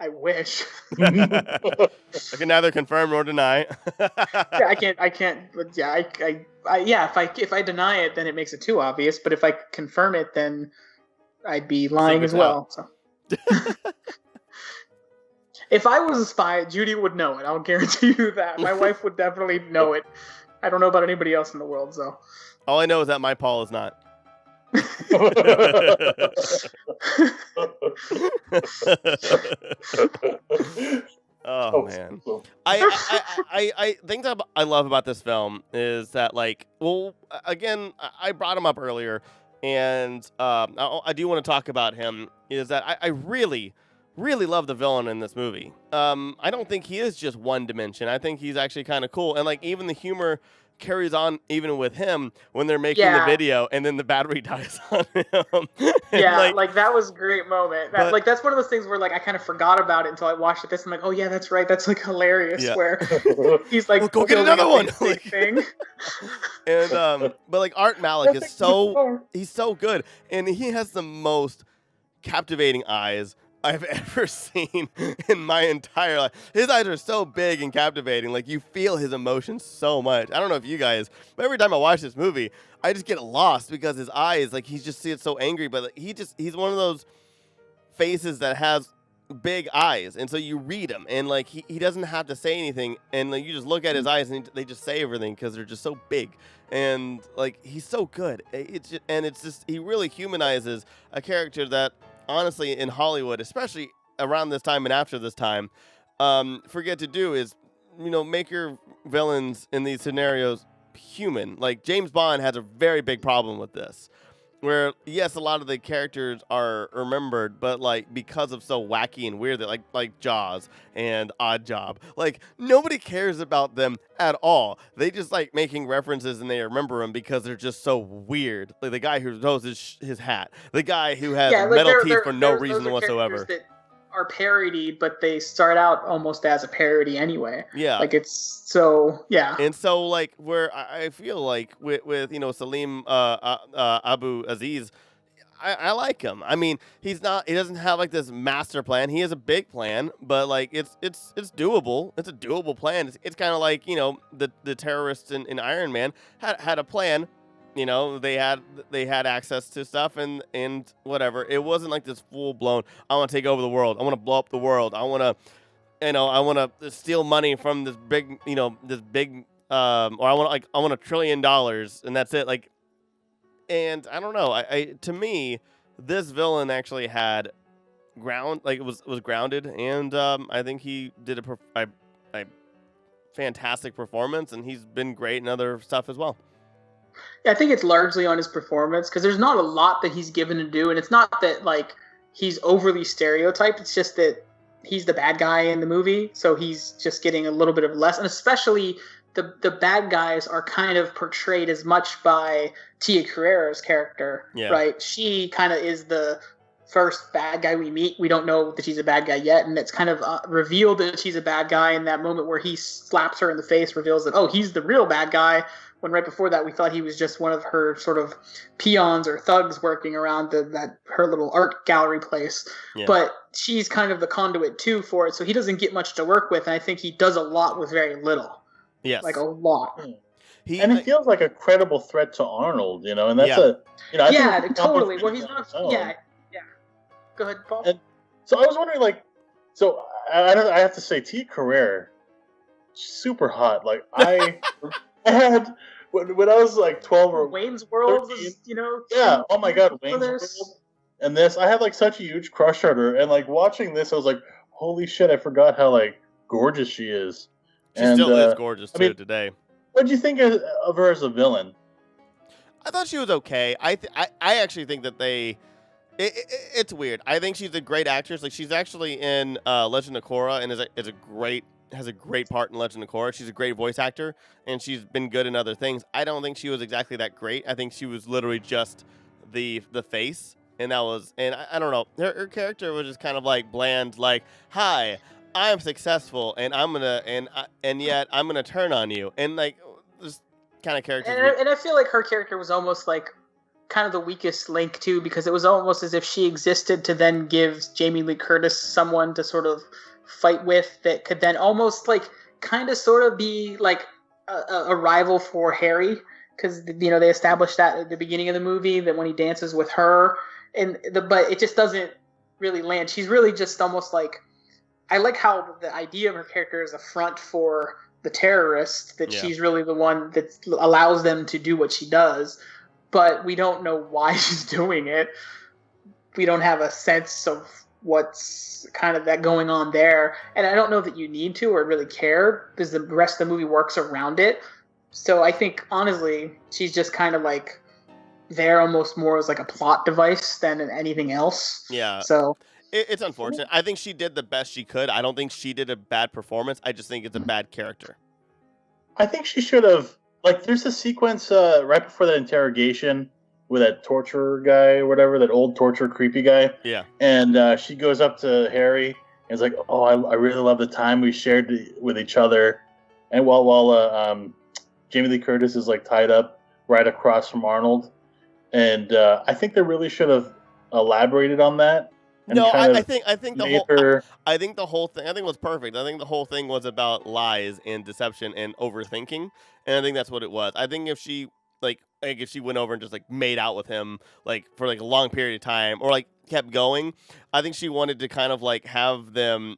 Speaker 3: I wish.
Speaker 2: I can neither confirm nor deny.
Speaker 3: I can't, but if I deny it, then it makes it too obvious. But if I confirm it, then I'd be lying as well. So. If I was a spy, Judy would know it. I'll guarantee you that. My wife would definitely know it. I don't know about anybody else in the world, so.
Speaker 2: All I know is that my Paul is not. Oh man, I think that I love about this film is that, like, well, again, I brought him up earlier, and I do want to talk about him. Is that I really love the villain in this movie. I don't think he is just one dimension. I think he's actually kind of cool, and like even the humor carries on even with him when they're making the video and then the battery dies on him.
Speaker 3: Yeah, like that was a great moment. Like that's one of those things where like I kind of forgot about it until I watched it. This I'm like, oh yeah, that's right. That's like hilarious. Yeah. Where he's like,
Speaker 2: well, go get another one.
Speaker 3: Thing.
Speaker 2: And but like Art Malik is he's so good, and he has the most captivating eyes I've ever seen in my entire life. His eyes are so big and captivating. Like, you feel his emotions so much. I don't know if you guys, but every time I watch this movie, I just get lost because his eyes, like, he just sees so angry, but like, he's one of those faces that has big eyes, and so you read him, and like he doesn't have to say anything, and like you just look at his eyes and they just say everything because they're just so big, and like he's so good. It's just he really humanizes a character that, honestly, in Hollywood, especially around this time and after this time, forget to do is, make your villains in these scenarios human. Like, James Bond has a very big problem with this, where, yes, a lot of the characters are remembered, but like because of so wacky and weird, that like Jaws and Odd Job, like nobody cares about them at all. They just like making references and they remember them because they're just so weird. Like the guy who knows his hat, the guy who has metal teeth for no reason whatsoever.
Speaker 3: That are parody, but they start out almost as a parody anyway.
Speaker 2: Yeah,
Speaker 3: like it's so
Speaker 2: And so like where I feel like with Salim Abu Aziz, I like him. I mean, he doesn't have like this master plan. He has a big plan, but like it's doable. It's a doable plan. It's kind of like the terrorists in Iron Man had a plan. They had access to stuff and whatever. It wasn't like this full blown, I want to take over the world. I want to blow up the world. I want to steal money from this big, or I want $1 trillion and that's it. Like, and I don't know. To me, this villain actually had it was grounded, and I think he did a fantastic performance, and he's been great in other stuff as well.
Speaker 3: Yeah, I think it's largely on his performance, because there's not a lot that he's given to do, and it's not that like he's overly stereotyped. It's just that he's the bad guy in the movie, so he's just getting a little bit of less. And especially the bad guys are kind of portrayed as much by Tia Carrere's character, right? She kind of is the first bad guy we meet. We don't know that she's a bad guy yet, and it's kind of revealed that she's a bad guy in that moment where he slaps her in the face, reveals that, oh, he's the real bad guy. When right before that, we thought he was just one of her sort of peons or thugs working around her little art gallery place. Yeah. But she's kind of the conduit too for it, so he doesn't get much to work with, and I think he does a lot with very little.
Speaker 2: Yes,
Speaker 3: like a lot.
Speaker 1: He feels like a credible threat to Arnold, and that's
Speaker 3: I think totally. Well, he's not. Yeah. Go ahead, Paul.
Speaker 1: And so I was wondering, I have to say, Tia Carrere, super hot. Like I had. When I was like 12 or
Speaker 3: Wayne's World
Speaker 1: 13,
Speaker 3: was,
Speaker 1: yeah. Oh my God, Wayne's World. And this, I had like such a huge crush on her, and like watching this, I was like, holy shit, I forgot how like gorgeous she is.
Speaker 2: She still is gorgeous today.
Speaker 1: What did you think of her as a villain?
Speaker 2: I thought she was okay. I actually think that it's weird. I think she's a great actress. Like, she's actually in Legend of Korra, and has a great part in Legend of Korra. She's a great voice actor, and she's been good in other things. I don't think she was exactly that great. I think she was literally just the face, and I don't know. Her character was just kind of like bland, like, hi, I'm successful, and and yet I'm gonna turn on you, and like this kind of character.
Speaker 3: And I feel like her character was almost like kind of the weakest link too, because it was almost as if she existed to then give Jamie Lee Curtis someone to sort of fight with that could then almost like kind of sort of be like a rival for Harry, because they established that at the beginning of the movie, that when he dances with her, but it just doesn't really land. She's really just almost like, I like how the idea of her character is a front for the terrorist, that she's really the one that allows them to do what she does. but we don't know why she's doing it. We don't have a sense of what's kind of that going on there. And I don't know that you need to or really care because the rest of the movie works around it. So I think, honestly, she's just kind of like there almost more as like a plot device than anything else.
Speaker 2: Yeah.
Speaker 3: So
Speaker 2: it's unfortunate. I think she did the best she could. I don't think she did a bad performance. I just think it's a bad character.
Speaker 1: I think she should have, like, there's a sequence right before that interrogation with that torturer guy or whatever, that old torture creepy guy.
Speaker 2: Yeah.
Speaker 1: And she goes up to Harry and is like, oh, I really love the time we shared with each other. And while Jamie Lee Curtis is like tied up right across from Arnold. And I think they really should have elaborated on that.
Speaker 2: No, I think the whole thing was perfect. I think the whole thing was about lies and deception and overthinking, and I think that's what it was. I think if she if she went over and just like made out with him like for like a long period of time or like kept going, I think she wanted to kind of like have them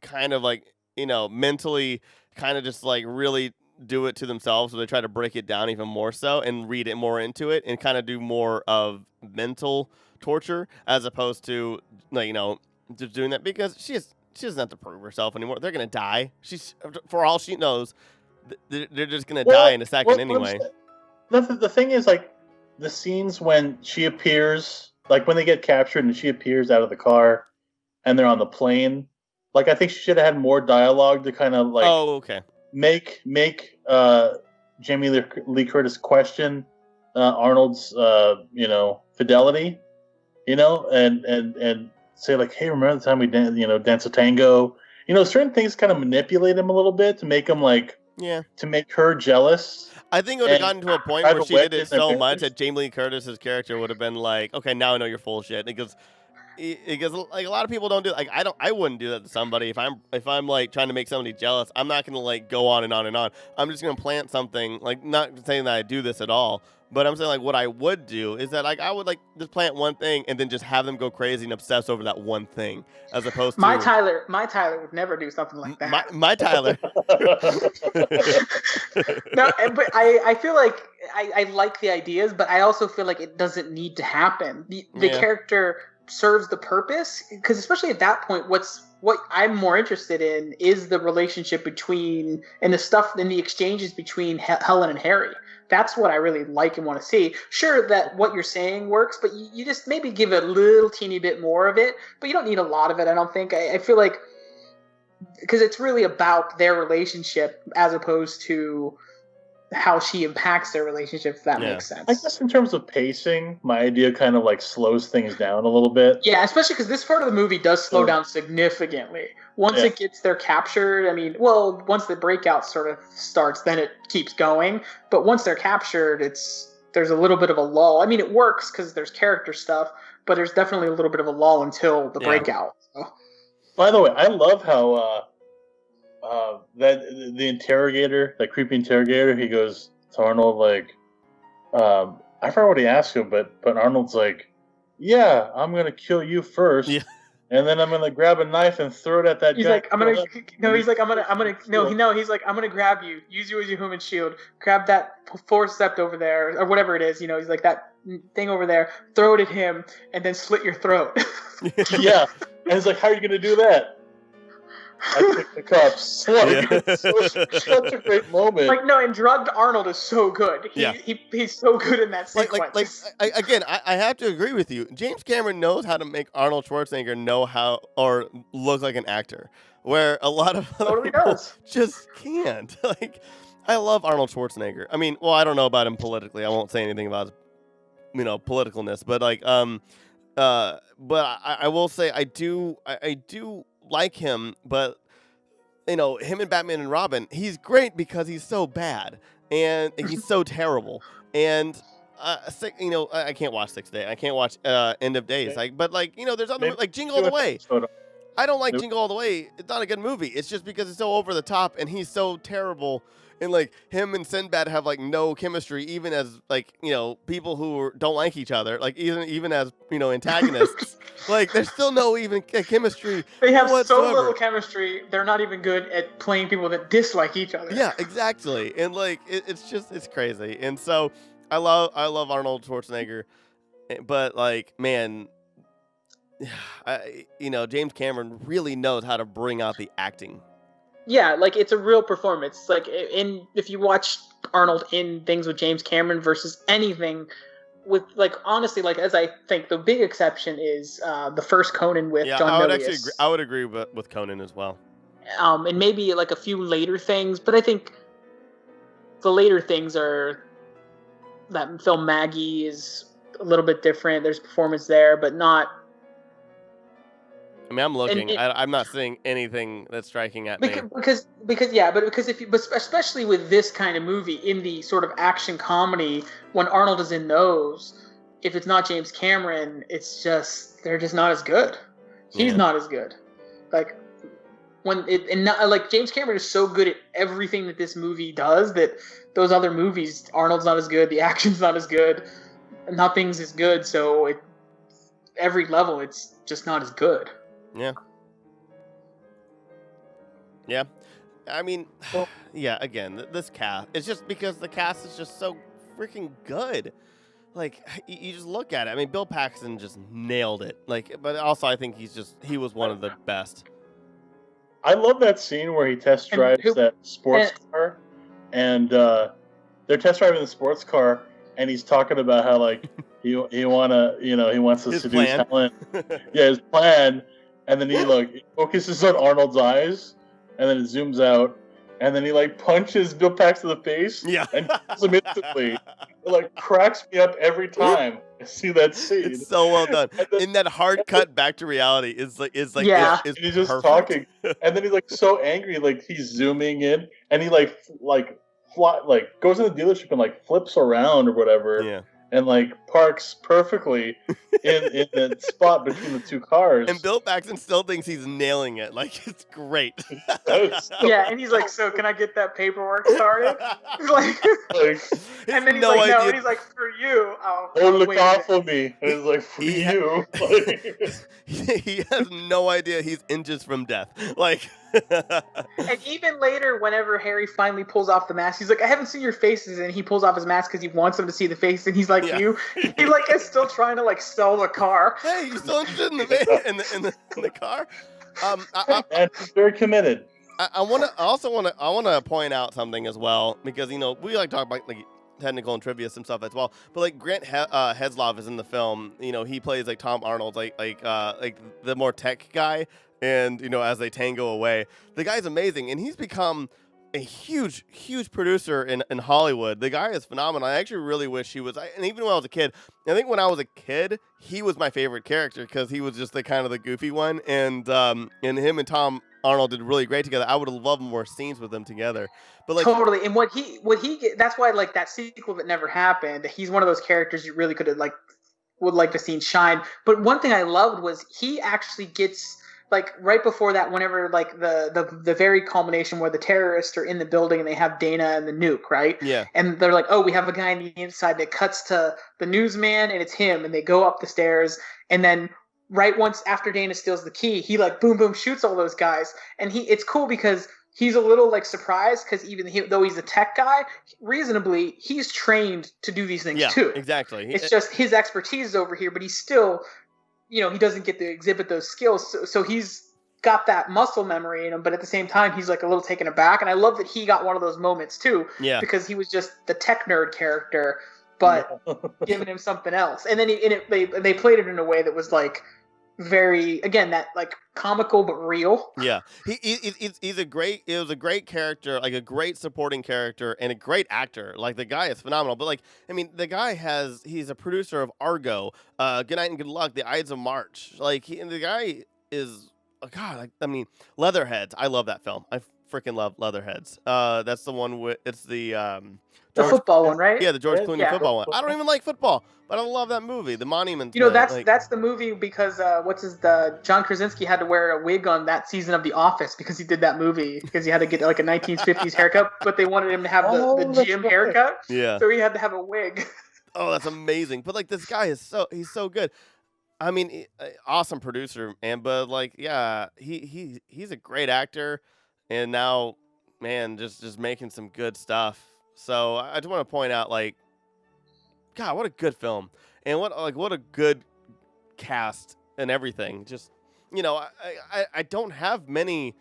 Speaker 2: kind of like, you know, mentally kind of just like really do it to themselves, so they try to break it down even more so and read it more into it and kind of do more of mental torture as opposed to, like, you know, just doing that, because she doesn't have to prove herself anymore. They're gonna die. She's, for all she knows, they're just gonna die in a second anyway.
Speaker 1: The thing is, like, the scenes when she appears, like when they get captured and she appears out of the car and they're on the plane, like, I think she should have had more dialogue to kind of like make Jamie Lee Curtis question Arnold's fidelity, you know, and say like, hey, remember the time we dance a tango? You know, certain things kind of manipulate him a little bit to make him like, to make her jealous.
Speaker 2: I think it would have gotten to a point where she did it so much that Jamie Lee Curtis's character would have been like, okay, now I know you're full of shit. Because like a lot of people don't do it. Like I wouldn't do that to somebody if I'm like trying to make somebody jealous. I'm not gonna like go on and on and on. I'm just gonna plant something, like, not saying that I do this at all, but I'm saying like what I would do is that like I would like just plant one thing and then just have them go crazy and obsess over that one thing, as opposed to
Speaker 3: my Tyler would never do something like that.
Speaker 2: My Tyler.
Speaker 3: No, but I feel like I like the ideas, but I also feel like it doesn't need to happen. The character serves the purpose, because especially at that point, what I'm more interested in is the relationship between, and the stuff in the exchanges between Helen and Harry. That's what I really like and want to see. Sure, that what you're saying works, but you just maybe give a little teeny bit more of it, but you don't need a lot of it, I don't think. I feel like, because it's really about their relationship as opposed to how she impacts their relationship, if that makes sense.
Speaker 1: I guess in terms of pacing, my idea kind of like slows things down a little bit.
Speaker 3: Yeah, especially because this part of the movie does slow down significantly. Once it gets there captured, I mean, well, once the breakout sort of starts, then it keeps going. But once they're captured, there's a little bit of a lull. I mean, it works because there's character stuff, but there's definitely a little bit of a lull until the breakout. So.
Speaker 1: By the way, I love how that the interrogator, that creepy interrogator, he goes to Arnold like, I forgot what he asked him, but Arnold's like, yeah, I'm gonna kill you first, and then I'm gonna grab a knife and throw it at that guy.
Speaker 3: He's like, I'm gonna grab you, use you as your human shield, grab that forceps over there, or whatever it is, you know, he's like, that thing over there, throw it at him, and then slit your throat.
Speaker 1: Yeah, and he's like, how are you gonna do that? I picked the cups. It's such a great moment.
Speaker 3: Like, no, and drugged Arnold is so good. He's so good in that sequence.
Speaker 2: I have to agree with you. James Cameron knows how to make Arnold Schwarzenegger know how, or look like an actor, where a lot of other people just can't. Like, I love Arnold Schwarzenegger. I mean, well, I don't know about him politically. I won't say anything about his, politicalness, but like, but I will say I do like him, but him and Batman and Robin, he's great because he's so bad and he's so terrible. And I can't watch 6 Day. I can't watch End of Days. But there's other like Jingle All the Way. I don't like Jingle All the Way. It's not a good movie. It's just because it's so over the top and he's so terrible. And like him and Sinbad have like no chemistry, even as like people who don't like each other, like even as antagonists. Like there's still no even chemistry.
Speaker 3: They have whatsoever. So little chemistry. They're not even good at playing people that dislike each other.
Speaker 2: Yeah, exactly. And like it's crazy. And so I love Arnold Schwarzenegger, but like, man, James Cameron really knows how to bring out the acting.
Speaker 3: Yeah, like it's a real performance. Like if you watch Arnold in things with James Cameron versus anything with, like, honestly, like, as I think the big exception is the first Conan with John Milius.
Speaker 2: I would agree with Conan as well.
Speaker 3: And maybe like a few later things, but I think the later things are that film Maggie is a little bit different. There's performance there, but not.
Speaker 2: I mean, I'm looking. I'm not seeing anything that's striking at me.
Speaker 3: Because especially with this kind of movie, in the sort of action comedy, when Arnold is in those, if it's not James Cameron, it's just they're just not as good. He's not as good. Like like James Cameron is so good at everything that this movie does that those other movies, Arnold's not as good, the action's not as good, nothing's as good. So every level, it's just not as good.
Speaker 2: Yeah. Yeah. I mean, again, this cast, it's just because the cast is just so freaking good. Like, you just look at it. I mean, Bill Paxton just nailed it. Like, but also I think he was one of the best.
Speaker 1: I love that scene where he test drives that sports car, and they're test driving the sports car, and he's talking about how, like, he wants to seduce Helen. Yeah, his plan. And then he focuses on Arnold's eyes, and then it zooms out, and then he punches Bill Paxton in the face, and kills him instantly. It cracks me up every time I see that scene.
Speaker 2: It's so well done. In that hard cut back to reality is and he's
Speaker 1: just
Speaker 2: perfect.
Speaker 1: Talking, and then he's so angry, he's zooming in, and he goes in the dealership and flips around or whatever.
Speaker 2: Yeah.
Speaker 1: And parks perfectly in the spot between the two cars.
Speaker 2: And Bill Paxton still thinks he's nailing it. It's great.
Speaker 3: And he's like, "So can I get that paperwork started?" And then he's "No." And he's like, "For you."
Speaker 1: Look out for me. And he's "For you."
Speaker 2: He has no idea he's inches from death.
Speaker 3: And even later, whenever Harry finally pulls off the mask, he's like, "I haven't seen your faces," and he pulls off his mask because he wants them to see the face, and he's like, "You," he is still trying to sell the car.
Speaker 2: Hey, you still interested in the car?
Speaker 1: And he's very committed.
Speaker 2: I want to point out something as well, because we talk about technical and trivia and stuff as well. But Grant Heslov is in the film. He plays Tom Arnold, like the more tech guy. And as they tango away, the guy's amazing, and he's become a huge producer in Hollywood. The guy is phenomenal. I actually really wish he was. And even when I was a kid, I think when I was a kid, he was my favorite character because he was just the kind of the goofy one. And him and Tom Arnold did really great together. I would have loved more scenes with them together. But
Speaker 3: totally. And what he that's why that sequel that never happened. He's one of those characters you really could have would like to see shine. But one thing I loved was he actually gets. Right before that, whenever the very culmination where the terrorists are in the building and they have Dana and the nuke, right?
Speaker 2: Yeah.
Speaker 3: And they're like, "Oh, we have a guy on the inside." And it cuts to the newsman and it's him, and they go up the stairs, and then right once after Dana steals the key, he boom boom shoots all those guys, and it's cool because he's a little surprised because though he's a tech guy, reasonably he's trained to do these things too.
Speaker 2: Exactly.
Speaker 3: It's just his expertise is over here, but he's still. He doesn't get to exhibit those skills, so he's got that muscle memory in him, but at the same time, he's a little taken aback, and I love that he got one of those moments too, because he was just the tech nerd character, but giving him something else, and then they played it in a way that was very, again, that comical but real.
Speaker 2: Yeah, he's a great. It was a great character, a great supporting character, and a great actor. The guy is phenomenal. But the guy he's a producer of Argo, Good Night and Good Luck, The Ides of March. The guy is Leatherheads. I love that film. I freaking love Leatherheads. That's the one with
Speaker 3: the football one, right?
Speaker 2: Yeah, the George Clooney football one. I don't even like football, but I love that movie, The Monument.
Speaker 3: That's the movie because John Krasinski had to wear a wig on that season of The Office because he did that movie because he had to get a 1950s haircut, but they wanted him to have the Jim haircut.
Speaker 2: Yeah.
Speaker 3: So he had to have a wig.
Speaker 2: Oh, that's amazing. But this guy he's so good. I mean, awesome producer, but he's a great actor, and now, man, just making some good stuff. So I just want to point out, God, what a good film, and what a good cast and everything. Just, I don't have many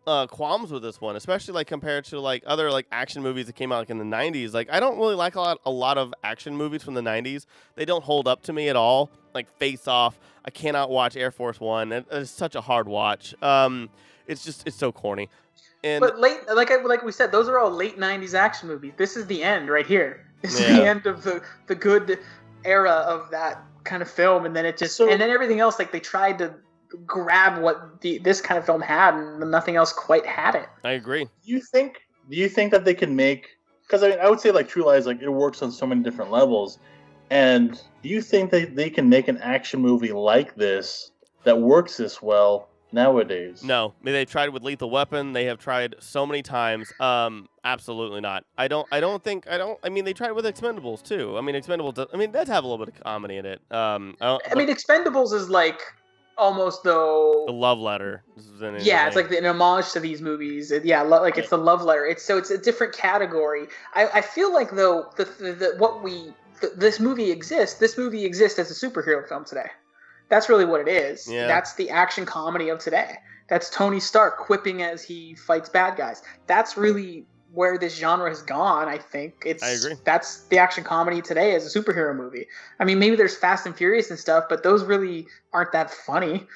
Speaker 2: qualms with this one, especially like compared to like other like action movies that came out like in the 90s. Like, I don't really like a lot of action movies from the 90s. They don't hold up to me at all. Like Face Off, I cannot watch Air Force One. It's such a hard watch. It's so corny.
Speaker 3: But like we said, those are all late 90s action movies. This is the end right here. This is the end of the good era of that kind of film, and then and then everything else, like they tried to grab what this kind of film had, and nothing else quite had it.
Speaker 2: I agree.
Speaker 1: Do you think that they can make? Because I would say like True Lies, like it works on so many different levels. And do you think that they can make an action movie like this that works this well nowadays?
Speaker 2: No. I mean, they've tried with Lethal Weapon. They have tried so many times. Absolutely not. I mean, they tried with Expendables too. I mean, Expendables does have a little bit of comedy in it.
Speaker 3: Expendables is like almost though
Speaker 2: the love letter.
Speaker 3: Yeah, it's like an homage to these movies. It's the love letter. It's a different category. I feel like though this movie exists. This movie exists as a superhero film today. That's really what it is.
Speaker 2: Yeah.
Speaker 3: That's the action comedy of today. That's Tony Stark quipping as he fights bad guys. That's really where this genre has gone, I think.
Speaker 2: I agree.
Speaker 3: That's the action comedy today as a superhero movie. I mean, maybe there's Fast and Furious and stuff, but those really aren't that funny.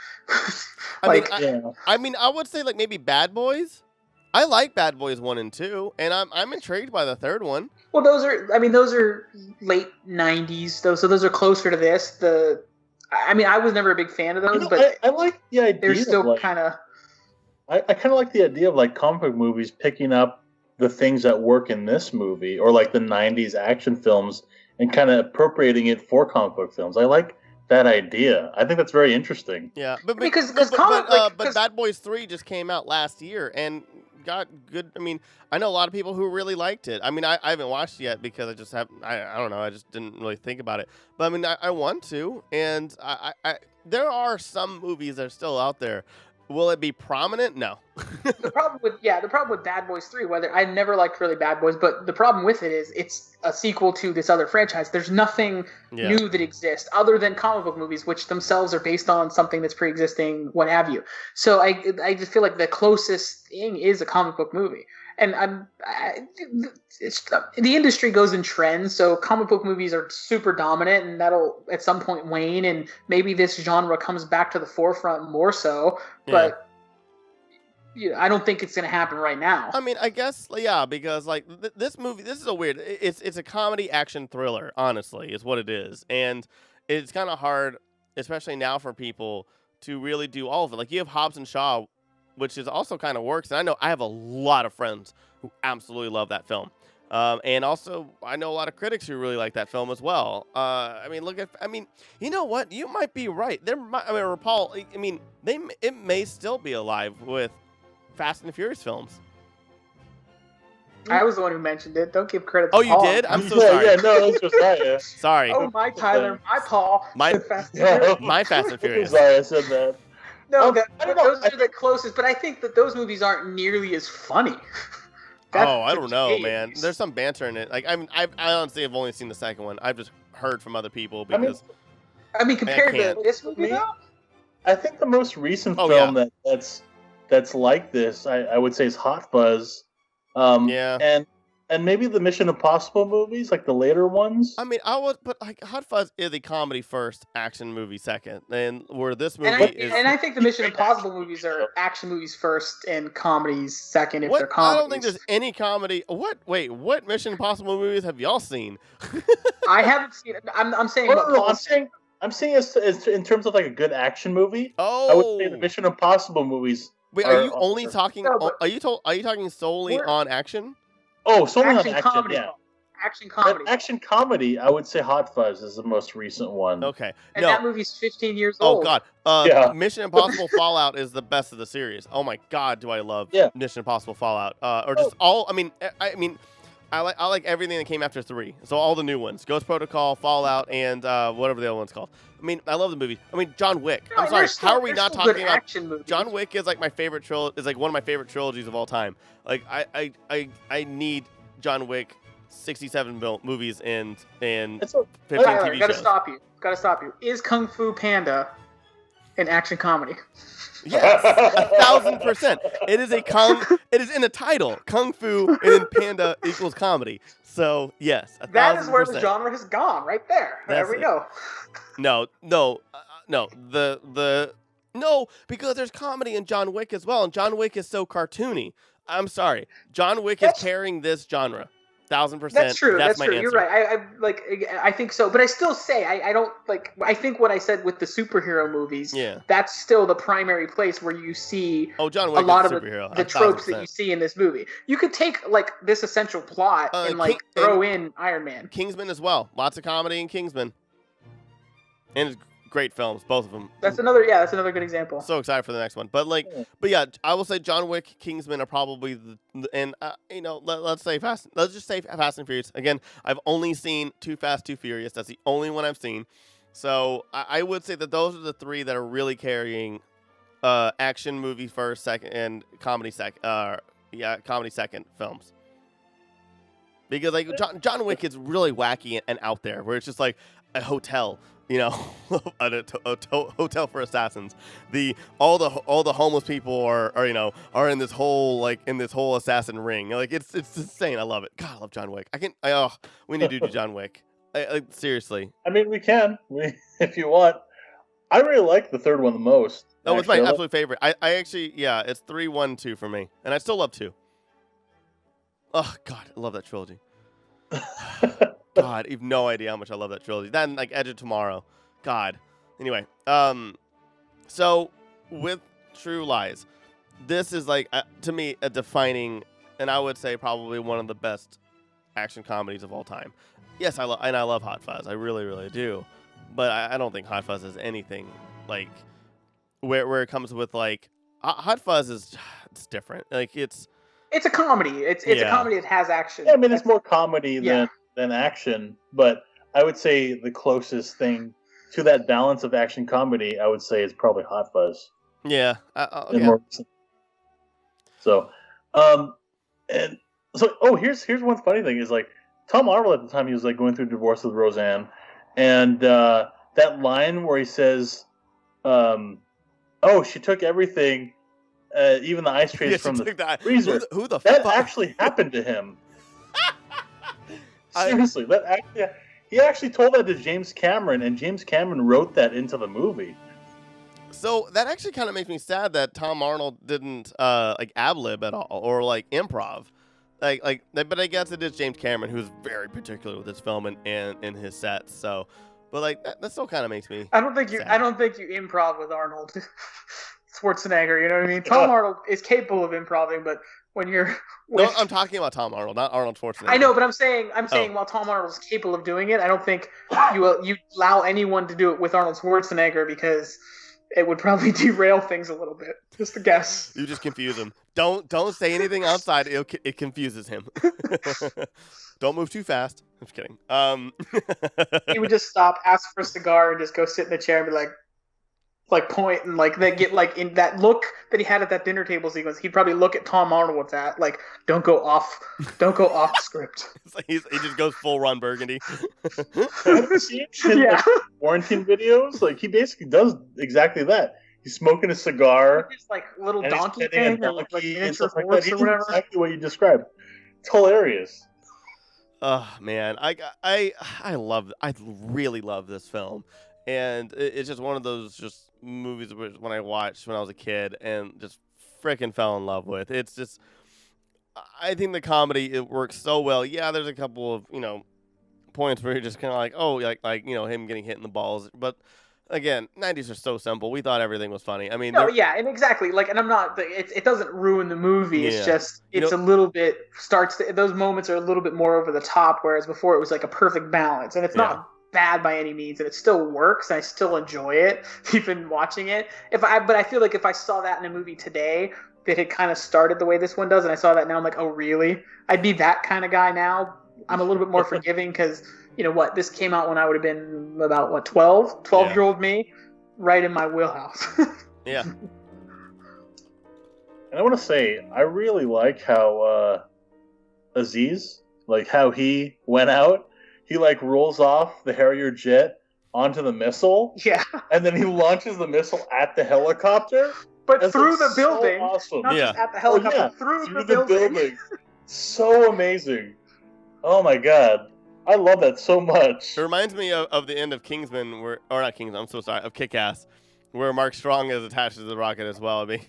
Speaker 2: I would say like maybe Bad Boys. I like Bad Boys 1 and 2, and I'm intrigued by the third one.
Speaker 3: Well, those are late 90s, though, so those are closer to this. I was never a big fan of those, but
Speaker 1: I like the idea.
Speaker 3: They're still kind of.
Speaker 1: I kind of like the idea of like comic book movies picking up the things that work in this movie, or like the 90s action films, and kind of appropriating it for comic book films. I like that idea. I think that's very interesting.
Speaker 2: Yeah, but Bad Boys 3 just came out last year and got good. I mean, I know a lot of people who really liked it. I mean, I haven't watched it yet because I just haven't. I don't know. I just didn't really think about it. But I mean, I want to, and I there are some movies that are still out there. Will it be prominent? No.
Speaker 3: The problem with Bad Boys 3, whether I never liked really Bad Boys, but the problem with it is it's a sequel to this other franchise. There's nothing new that exists other than comic book movies, which themselves are based on something that's pre-existing, what have you. So I just feel like the closest thing is a comic book movie. And the industry goes in trends, so comic book movies are super dominant, and that'll at some point wane, and maybe this genre comes back to the forefront more so. But I don't think it's going to happen right now.
Speaker 2: I mean, I guess because like this movie, this is a weird. It's a comedy action thriller, honestly, is what it is, and it's kind of hard, especially now for people to really do all of it. Like you have Hobbs and Shaw, which is also kind of works. And I know I have a lot of friends who absolutely love that film. And also, I know a lot of critics who really like that film as well. You know what? You might be right. Paul, it may still be alive with Fast and Furious films.
Speaker 3: I was the one who mentioned it. Don't give credit to
Speaker 2: Paul.
Speaker 3: Paul.
Speaker 2: You did? I'm so sorry.
Speaker 1: Yeah, no, that's just right. Yeah.
Speaker 2: Sorry.
Speaker 3: Oh, my Tyler, my Paul.
Speaker 2: My Fast and Furious.
Speaker 1: Sorry, I said that.
Speaker 3: No, those are the closest, but I think that those movies aren't nearly as funny.
Speaker 2: I don't know, man. There's some banter in it. Like, I honestly have only seen the second one. I've just heard from other people because.
Speaker 3: Compared to this movie, though?
Speaker 1: I think the most recent film that's like this, I would say, is Hot Fuzz. And maybe the Mission Impossible movies, like the later ones.
Speaker 2: I mean, but like Hot Fuzz is a comedy first, action movie second, and where this movie is.
Speaker 3: And I think the Mission Impossible movies are action movies first and comedies second if they're comedies.
Speaker 2: I don't think there's any comedy. What Mission Impossible movies have y'all seen?
Speaker 3: I haven't seen it. I'm saying.
Speaker 1: I'm saying as in terms of like a good action movie.
Speaker 2: Oh,
Speaker 1: I would say the Mission Impossible movies.
Speaker 2: Wait, are you only talking? Are you talking solely on action?
Speaker 1: Oh, solely on action,
Speaker 3: comedy.
Speaker 1: Yeah.
Speaker 3: Action comedy.
Speaker 1: But action comedy, I would say Hot Fuzz is the most recent one.
Speaker 2: Okay.
Speaker 3: And that movie's 15 years old.
Speaker 2: Oh, God. Mission Impossible Fallout is the best of the series. Oh, my God, do I love Mission Impossible Fallout. I like everything that came after 3. So all the new ones. Ghost Protocol, Fallout, and whatever the other one's called. I mean, I love the movies. I mean, John Wick. I'm sorry. How are we not talking about
Speaker 3: action movies?
Speaker 2: John Wick is like my favorite is like one of my favorite trilogies of all time. Like I need John Wick 67 movies and 15
Speaker 3: Tyler,
Speaker 2: TV
Speaker 3: gotta
Speaker 2: shows.
Speaker 3: Gotta stop you. Is Kung Fu Panda an action comedy?
Speaker 2: Yes, 1,000%. It is in the title. Kung Fu and then Panda equals comedy. So yes, 1,000%.
Speaker 3: That is where the genre has gone, right there. There we go.
Speaker 2: No, because there's comedy in John Wick as well, and John Wick is so cartoony. I'm sorry, John Wick is carrying this genre. 1,000%.
Speaker 3: That's true. That's
Speaker 2: my
Speaker 3: true.
Speaker 2: answer.
Speaker 3: You're right. I think so, but I still say I don't like. I think what I said with the superhero movies.
Speaker 2: Yeah.
Speaker 3: That's still the primary place where you see
Speaker 2: John Wick
Speaker 3: a lot
Speaker 2: is
Speaker 3: of
Speaker 2: superhero,
Speaker 3: the tropes that you see in this movie. You could take like this essential plot and throw in Iron Man.
Speaker 2: Kingsman as well. Lots of comedy in Kingsman. And great films, both of them.
Speaker 3: That's another good example.
Speaker 2: So excited for the next one. But I will say John Wick, Kingsman are probably let's just say Fast and Furious. Again, I've only seen Too Fast, Too Furious. That's the only one I've seen. So I would say that those are the three that are really carrying action movie first, second, and comedy second films. Because like John Wick is really wacky and out there, where it's just like a hotel. A hotel for assassins. All the homeless people are in this whole assassin ring. Like it's insane. I love it. God, I love John Wick. We need to do John Wick. Seriously.
Speaker 1: I mean, we can. If you want. I really like the third one the most.
Speaker 2: Oh, it's my absolute favorite. I actually, it's 3, 1, 2 for me, and I still love 2. Oh God, I love that trilogy. God, you've no idea how much I love that trilogy. Then Edge of Tomorrow. God. Anyway, so with True Lies, this is to me a defining, and I would say probably one of the best action comedies of all time. Yes, I love Hot Fuzz. I really, really do. But I don't think Hot Fuzz is anything where it comes with Hot Fuzz it's different. It's
Speaker 3: a comedy. It's a comedy that has action.
Speaker 1: Yeah, I mean, it's more comedy than action, but I would say the closest thing to that balance of action comedy, I would say, is probably Hot Fuzz.
Speaker 2: Yeah.
Speaker 1: Here's one funny thing is Tom Arnold at the time, he was going through divorce with Roseanne, and that line where he says, she took everything, even the ice trays from the freezer.
Speaker 2: Who the
Speaker 1: that
Speaker 2: fuck?
Speaker 1: actually happened to him. Seriously, he actually told that to James Cameron, and James Cameron wrote that into the movie.
Speaker 2: So that actually kind of makes me sad that Tom Arnold didn't ad-lib at all or improv. But I guess it is James Cameron who's very particular with his film and his sets. So, but that still kind of makes me.
Speaker 3: I don't think you improv with Arnold Schwarzenegger. You know what I mean? Tom Arnold is capable of improving, but when you're
Speaker 2: no, I'm talking about Tom Arnold, not Arnold Schwarzenegger.
Speaker 3: I know, but I'm saying while Tom Arnold is capable of doing it, I don't think you allow anyone to do it with Arnold Schwarzenegger because it would probably derail things a little bit. Just a guess.
Speaker 2: You just confuse him. Don't say anything outside. It confuses him. Don't move too fast. I'm just kidding.
Speaker 3: He would just stop, ask for a cigar, and just go sit in the chair and be point and they get in that look that he had at that dinner table sequence. He'd probably look at Tom Arnold with that don't go off script.
Speaker 2: He just goes full Ron Burgundy.
Speaker 1: Have you seen quarantine videos? He basically does exactly that. He's smoking a cigar.
Speaker 3: It's little donkey thing, or miniature horse or whatever.
Speaker 1: Exactly what you described. It's hilarious.
Speaker 2: Oh man, I really love this film. And it's just one of those movies when I watched when I was a kid and just freaking fell in love with. It's just, I think the comedy, it works so well. Yeah, there's a couple of, points where you're just kind of him getting hit in the balls. But again, 90s are so simple. We thought everything was funny. I mean,
Speaker 3: and exactly. And I'm not, it doesn't ruin the movie. It's just, it's a little bit, those moments are a little bit more over the top, whereas before it was a perfect balance. And it's not bad by any means, and it still works, and I still enjoy it, even watching it. But I feel if I saw that in a movie today that had kind of started the way this one does, and I saw that now, I'm oh really? I'd be that kind of guy now. I'm a little bit more forgiving because this came out when I would have been about 12-year-old me, right in my wheelhouse.
Speaker 2: Yeah.
Speaker 1: And I want to say, I really like how Aziz like how he went out. He like rolls off the Harrier jet onto the missile.
Speaker 3: Yeah.
Speaker 1: And then he launches the missile at the helicopter.
Speaker 3: But
Speaker 1: That's
Speaker 3: through
Speaker 1: like
Speaker 3: the building.
Speaker 1: So awesome.
Speaker 3: Not just at the helicopter, through the building.
Speaker 1: So amazing. Oh my god. I love that so much.
Speaker 2: It reminds me of the end of Kingsman, or not Kingsman, I'm so sorry, of Kick-Ass, where Mark Strong is attached to the rocket as well. I mean,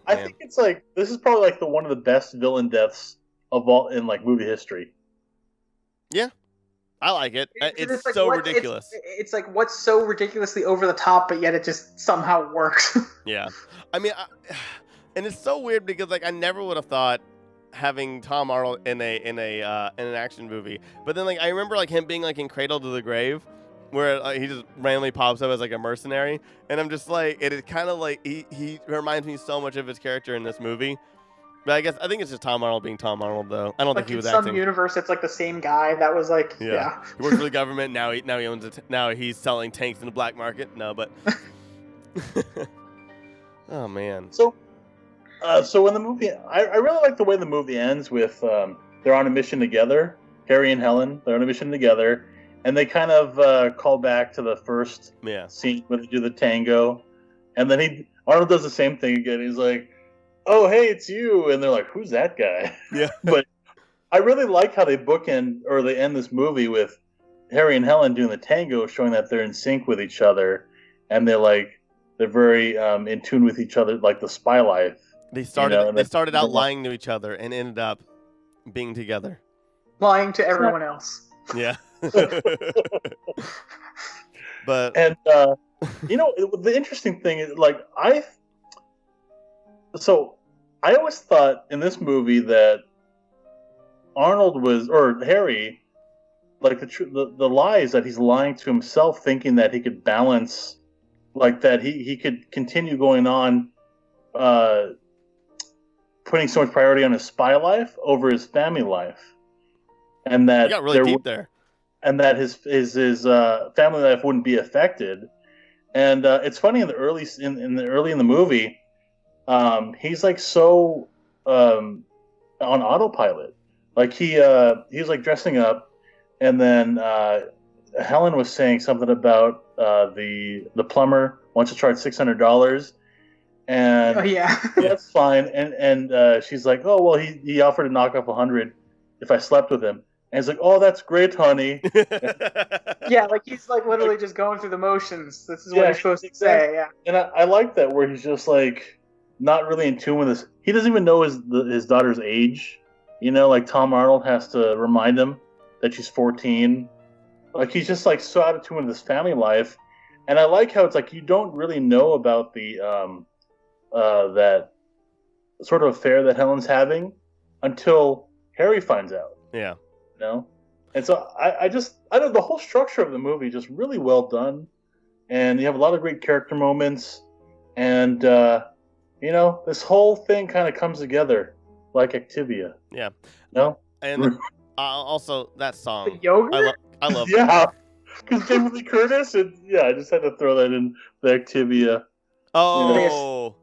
Speaker 1: I think it's like, this is probably like one of the best villain deaths of all in like movie history.
Speaker 2: Yeah, I like it. It's like, so ridiculous.
Speaker 3: It's like what's so ridiculously over the top, but yet it just somehow works.
Speaker 2: Yeah, I mean, and it's so weird because like I never would have thought having Tom Arnold in an action movie, but then like I remember like him being like in Cradle to the Grave, where he just randomly pops up as like a mercenary, and I'm just like, it is kind of like he reminds me so much of his character in this movie. But I think it's just Tom Arnold being Tom Arnold, though. I don't think he was acting.
Speaker 3: In some universe, it's like the same guy. That was like, yeah.
Speaker 2: He works for the government. Now he owns it. Now he's selling tanks in the black market. No, but oh man.
Speaker 1: So in the movie, I really like the way the movie ends with they're on a mission together. Harry and Helen, they're on a mission together, and they kind of call back to the first scene when they do the tango, and then Arnold does the same thing again. He's like, "Oh, hey, it's you," and they're like, "Who's that guy?"
Speaker 2: Yeah.
Speaker 1: But I really like how they they end this movie with Harry and Helen doing the tango, showing that they're in sync with each other, and they're very in tune with each other, like the spy life.
Speaker 2: They started out lying to each other and ended up being together.
Speaker 3: Lying to everyone else.
Speaker 2: Yeah. But
Speaker 1: the interesting thing is, like, I always thought in this movie that Arnold or Harry, like the lie is that he's lying to himself, thinking that he could balance, like that he could continue going on, putting so much priority on his spy life over his family life, and that
Speaker 2: you got really deep there,
Speaker 1: and that his family life wouldn't be affected. And it's funny in the early in the movie, he's like so on autopilot. Like he was like dressing up, and then Helen was saying something about the plumber wants to charge $600. And that's fine. And she's like, "Oh well, he offered to knock off 100 if I slept with him." And he's like, "Oh, that's great, honey."
Speaker 3: Yeah, like he's like literally just going through the motions. This is what you're supposed to say. Yeah.
Speaker 1: And I like that where he's just like not really in tune with this. He doesn't even know his daughter's age. You know, like Tom Arnold has to remind him that she's 14. Like he's just like so out of tune with his family life. And I like how it's like you don't really know about the that sort of affair that Helen's having until Harry finds out.
Speaker 2: Yeah.
Speaker 1: You know? And so I know the whole structure of the movie just really well done. And you have a lot of great character moments. And, this whole thing kind of comes together like Activia.
Speaker 2: Yeah.
Speaker 1: No?
Speaker 2: And also that song.
Speaker 3: The yogurt?
Speaker 2: I love
Speaker 1: yeah. Because Jamie Lee Curtis, and I just had to throw that in the Activia.
Speaker 2: Oh.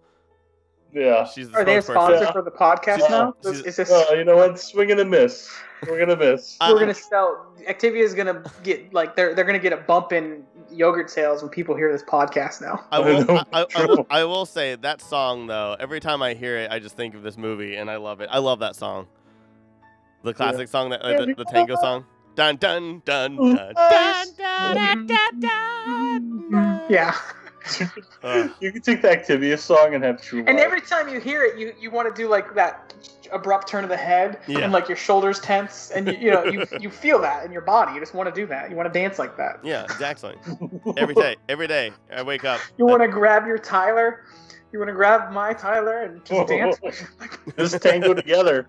Speaker 1: Yeah.
Speaker 3: Are they a sponsor for the podcast now? Is this?
Speaker 1: You know what? Swing and a miss. We're gonna miss.
Speaker 3: We're gonna sell. Activia is gonna get like they're gonna get a bump in yogurt sales when people hear this podcast now.
Speaker 2: I will say that song though. Every time I hear it, I just think of this movie, and I love it. I love that song. The classic song that the tango song. Dun dun dun dun dun dun dun dun.
Speaker 3: Yeah.
Speaker 1: You can take the Activia song and have true love.
Speaker 3: And every time you hear it, you want to do like that abrupt turn of the head, and like your shoulders tense, and you feel that in your body. You just want to do that. You want to dance like that.
Speaker 2: Yeah, exactly. Every day, I wake up.
Speaker 3: You want to grab your Tyler. You want to grab my Tyler and just dance.
Speaker 1: Just tango together.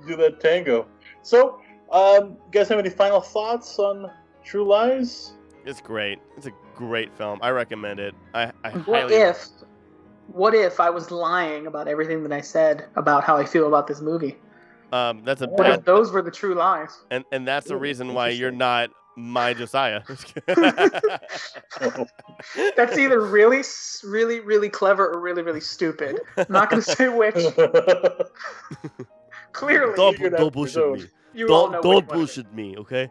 Speaker 1: Do that tango. So, you guys have any final thoughts on True Lies?
Speaker 2: It's great. It's a great film. I recommend it.
Speaker 3: What if I was lying about everything that I said about how I feel about this movie?
Speaker 2: What
Speaker 3: if those were the true lies?
Speaker 2: And that's the reason why you're not my Josiah.
Speaker 3: That's either really, really, really clever or really, really stupid. I'm not going to say which. Clearly,
Speaker 2: Don't bullshit me. Don't bullshit me, okay?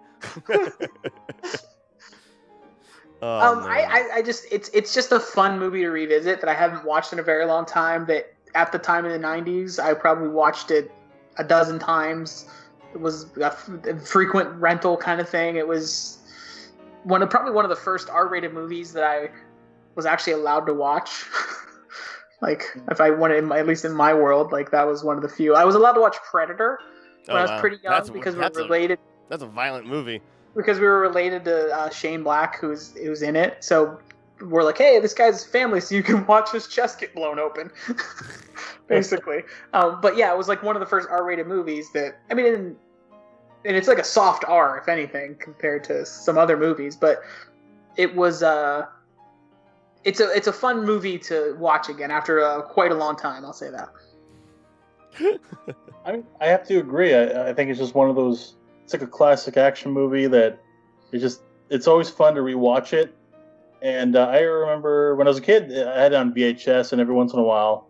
Speaker 3: I just it's just a fun movie to revisit that I haven't watched in a very long time. That at the time in the 90s, I probably watched it a dozen times. It was a frequent rental kind of thing. It was probably one of the first R-rated movies that I was actually allowed to watch. Like, if I wanted, at least in my world, like that was one of the few. I was allowed to watch Predator when I was pretty young because we were related.
Speaker 2: That's a violent movie.
Speaker 3: Because we were related to Shane Black, who's in it. So we're like, hey, this guy's family, so you can watch his chest get blown open, basically. But yeah, it was like one of the first R-rated movies that, I mean, and it's like a soft R, if anything, compared to some other movies. But it was it's a fun movie to watch again after quite a long time. I'll say that.
Speaker 1: I have to agree. I think it's just one of those. It's like a classic action movie that it's always fun to rewatch it. And I remember when I was a kid, I had it on VHS, and every once in a while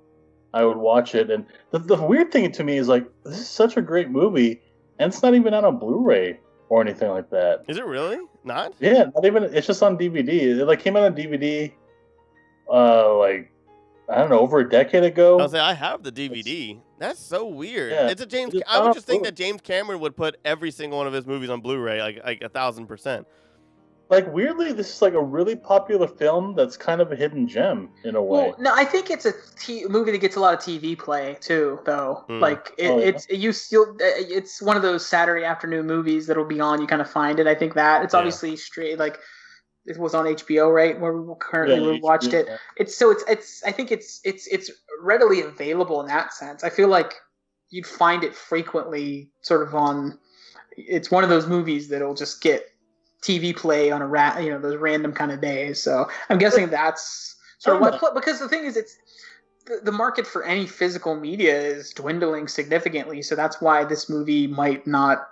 Speaker 1: I would watch it. And the weird thing to me is, like, this is such a great movie, and it's not even out on Blu-ray or anything like that.
Speaker 2: Is it really? Not?
Speaker 1: Yeah, not even. It's just on DVD. It came out on DVD, like, I don't know, over a decade ago.
Speaker 2: I'll say I have the DVD. That's so weird. Yeah, it's a James. I would just think that James Cameron would put every single one of his movies on Blu-ray, like 1,000%.
Speaker 1: Like, weirdly, this is like a really popular film that's kind of a hidden gem in a way.
Speaker 3: Well, no, I think it's a movie that gets a lot of TV play too, though. Like it's one of those Saturday afternoon movies that'll be on. You kind of find it. I think that it's obviously straight like. It was on HBO, right? Where we currently watched it. Yeah. I think it's readily available in that sense. I feel like you'd find it frequently sort of on. It's one of those movies that'll just get TV play on those random kind of days. So I'm guessing that's sort of what. Because the thing is, it's the market for any physical media is dwindling significantly. So that's why this movie might not.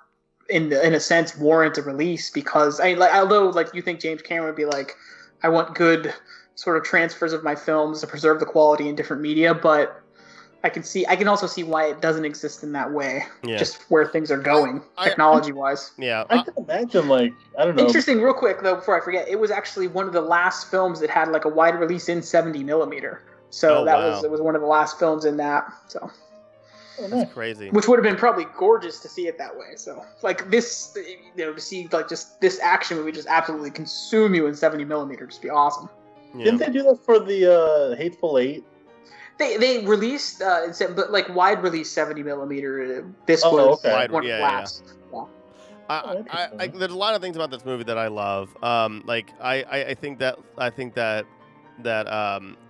Speaker 3: In a sense, warrant a release because although you think James Cameron would be like, I want good sort of transfers of my films to preserve the quality in different media, but I can also see why it doesn't exist in that way. Yeah. Just where things are going technology wise.
Speaker 2: Yeah,
Speaker 1: I can imagine I don't know.
Speaker 3: Interesting, real quick though, before I forget, it was actually one of the last films that had like a wide release in 70mm. So it was one of the last films in that. So.
Speaker 2: That's crazy.
Speaker 3: Which would have been probably gorgeous to see it that way. So, like this, to see like just this action movie just absolutely consume you in 70mm, just be awesome.
Speaker 1: Yeah. Didn't they do that for the Hateful Eight?
Speaker 3: They released, but like wide release 70mm. This was one of the last.
Speaker 2: Yeah. There's a lot of things about this movie that I love. I think that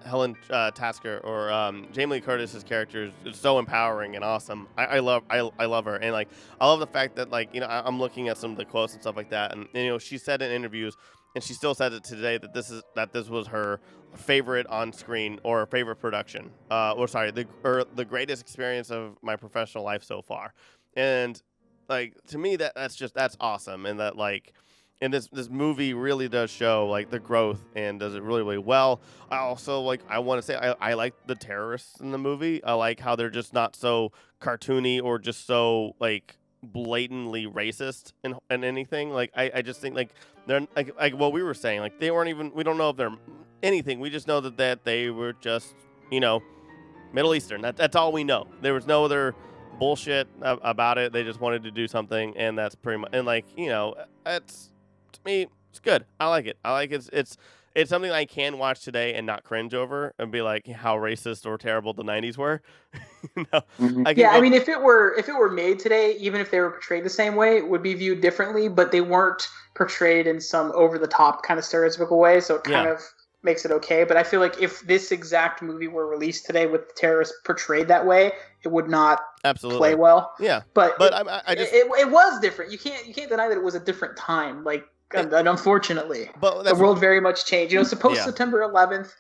Speaker 2: Helen Tasker or Jamie Lee Curtis's character is so empowering and awesome. I love her, and I love the fact that I'm looking at some of the quotes and stuff like that, and she said in interviews, and she still says it today that this was her favorite on screen or favorite production, the greatest experience of my professional life so far, and to me that's awesome, and that And this movie really does show the growth and does it really, really well. I also I want to say I like the terrorists in the movie. I like how they're just not so cartoony or just so blatantly racist in anything. I just think they're like what we were saying. They weren't even. We don't know if they're anything. We just know that they were just Middle Eastern. That's all we know. There was no other bullshit about it. They just wanted to do something, and that's pretty much. And it's. To me, it's good. I like it. It's something I can watch today and not cringe over and be like how racist or terrible the 90s were.
Speaker 3: I mean, if it were made today, even if they were portrayed the same way, it would be viewed differently. But they weren't portrayed in some over the top kind of stereotypical way, so it kind of makes it okay. But I feel like if this exact movie were released today with the terrorists portrayed that way, it would not play well.
Speaker 2: Yeah,
Speaker 3: but
Speaker 2: I just
Speaker 3: it was different. You can't deny that it was a different time. And unfortunately, the world very much changed. Post September 11th,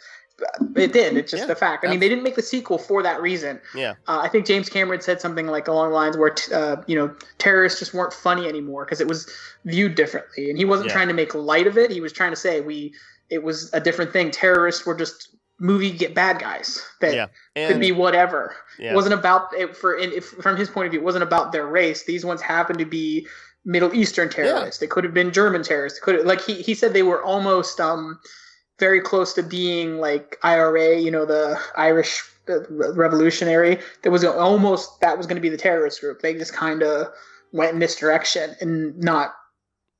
Speaker 3: it did. It's just a fact. I mean, they didn't make the sequel for that reason.
Speaker 2: Yeah.
Speaker 3: I think James Cameron said something along the lines where, terrorists just weren't funny anymore because it was viewed differently. And he wasn't trying to make light of it. He was trying to say it was a different thing. Terrorists were just movie get bad guys that
Speaker 2: and,
Speaker 3: could be whatever.
Speaker 2: Yeah.
Speaker 3: It wasn't about it from his point of view. It wasn't about their race. These ones happened to be Middle Eastern terrorists. They could have been German terrorists. He said they were almost very close to being like IRA. The Irish revolutionary. That was going to be the terrorist group. They just kind of went in this direction and not.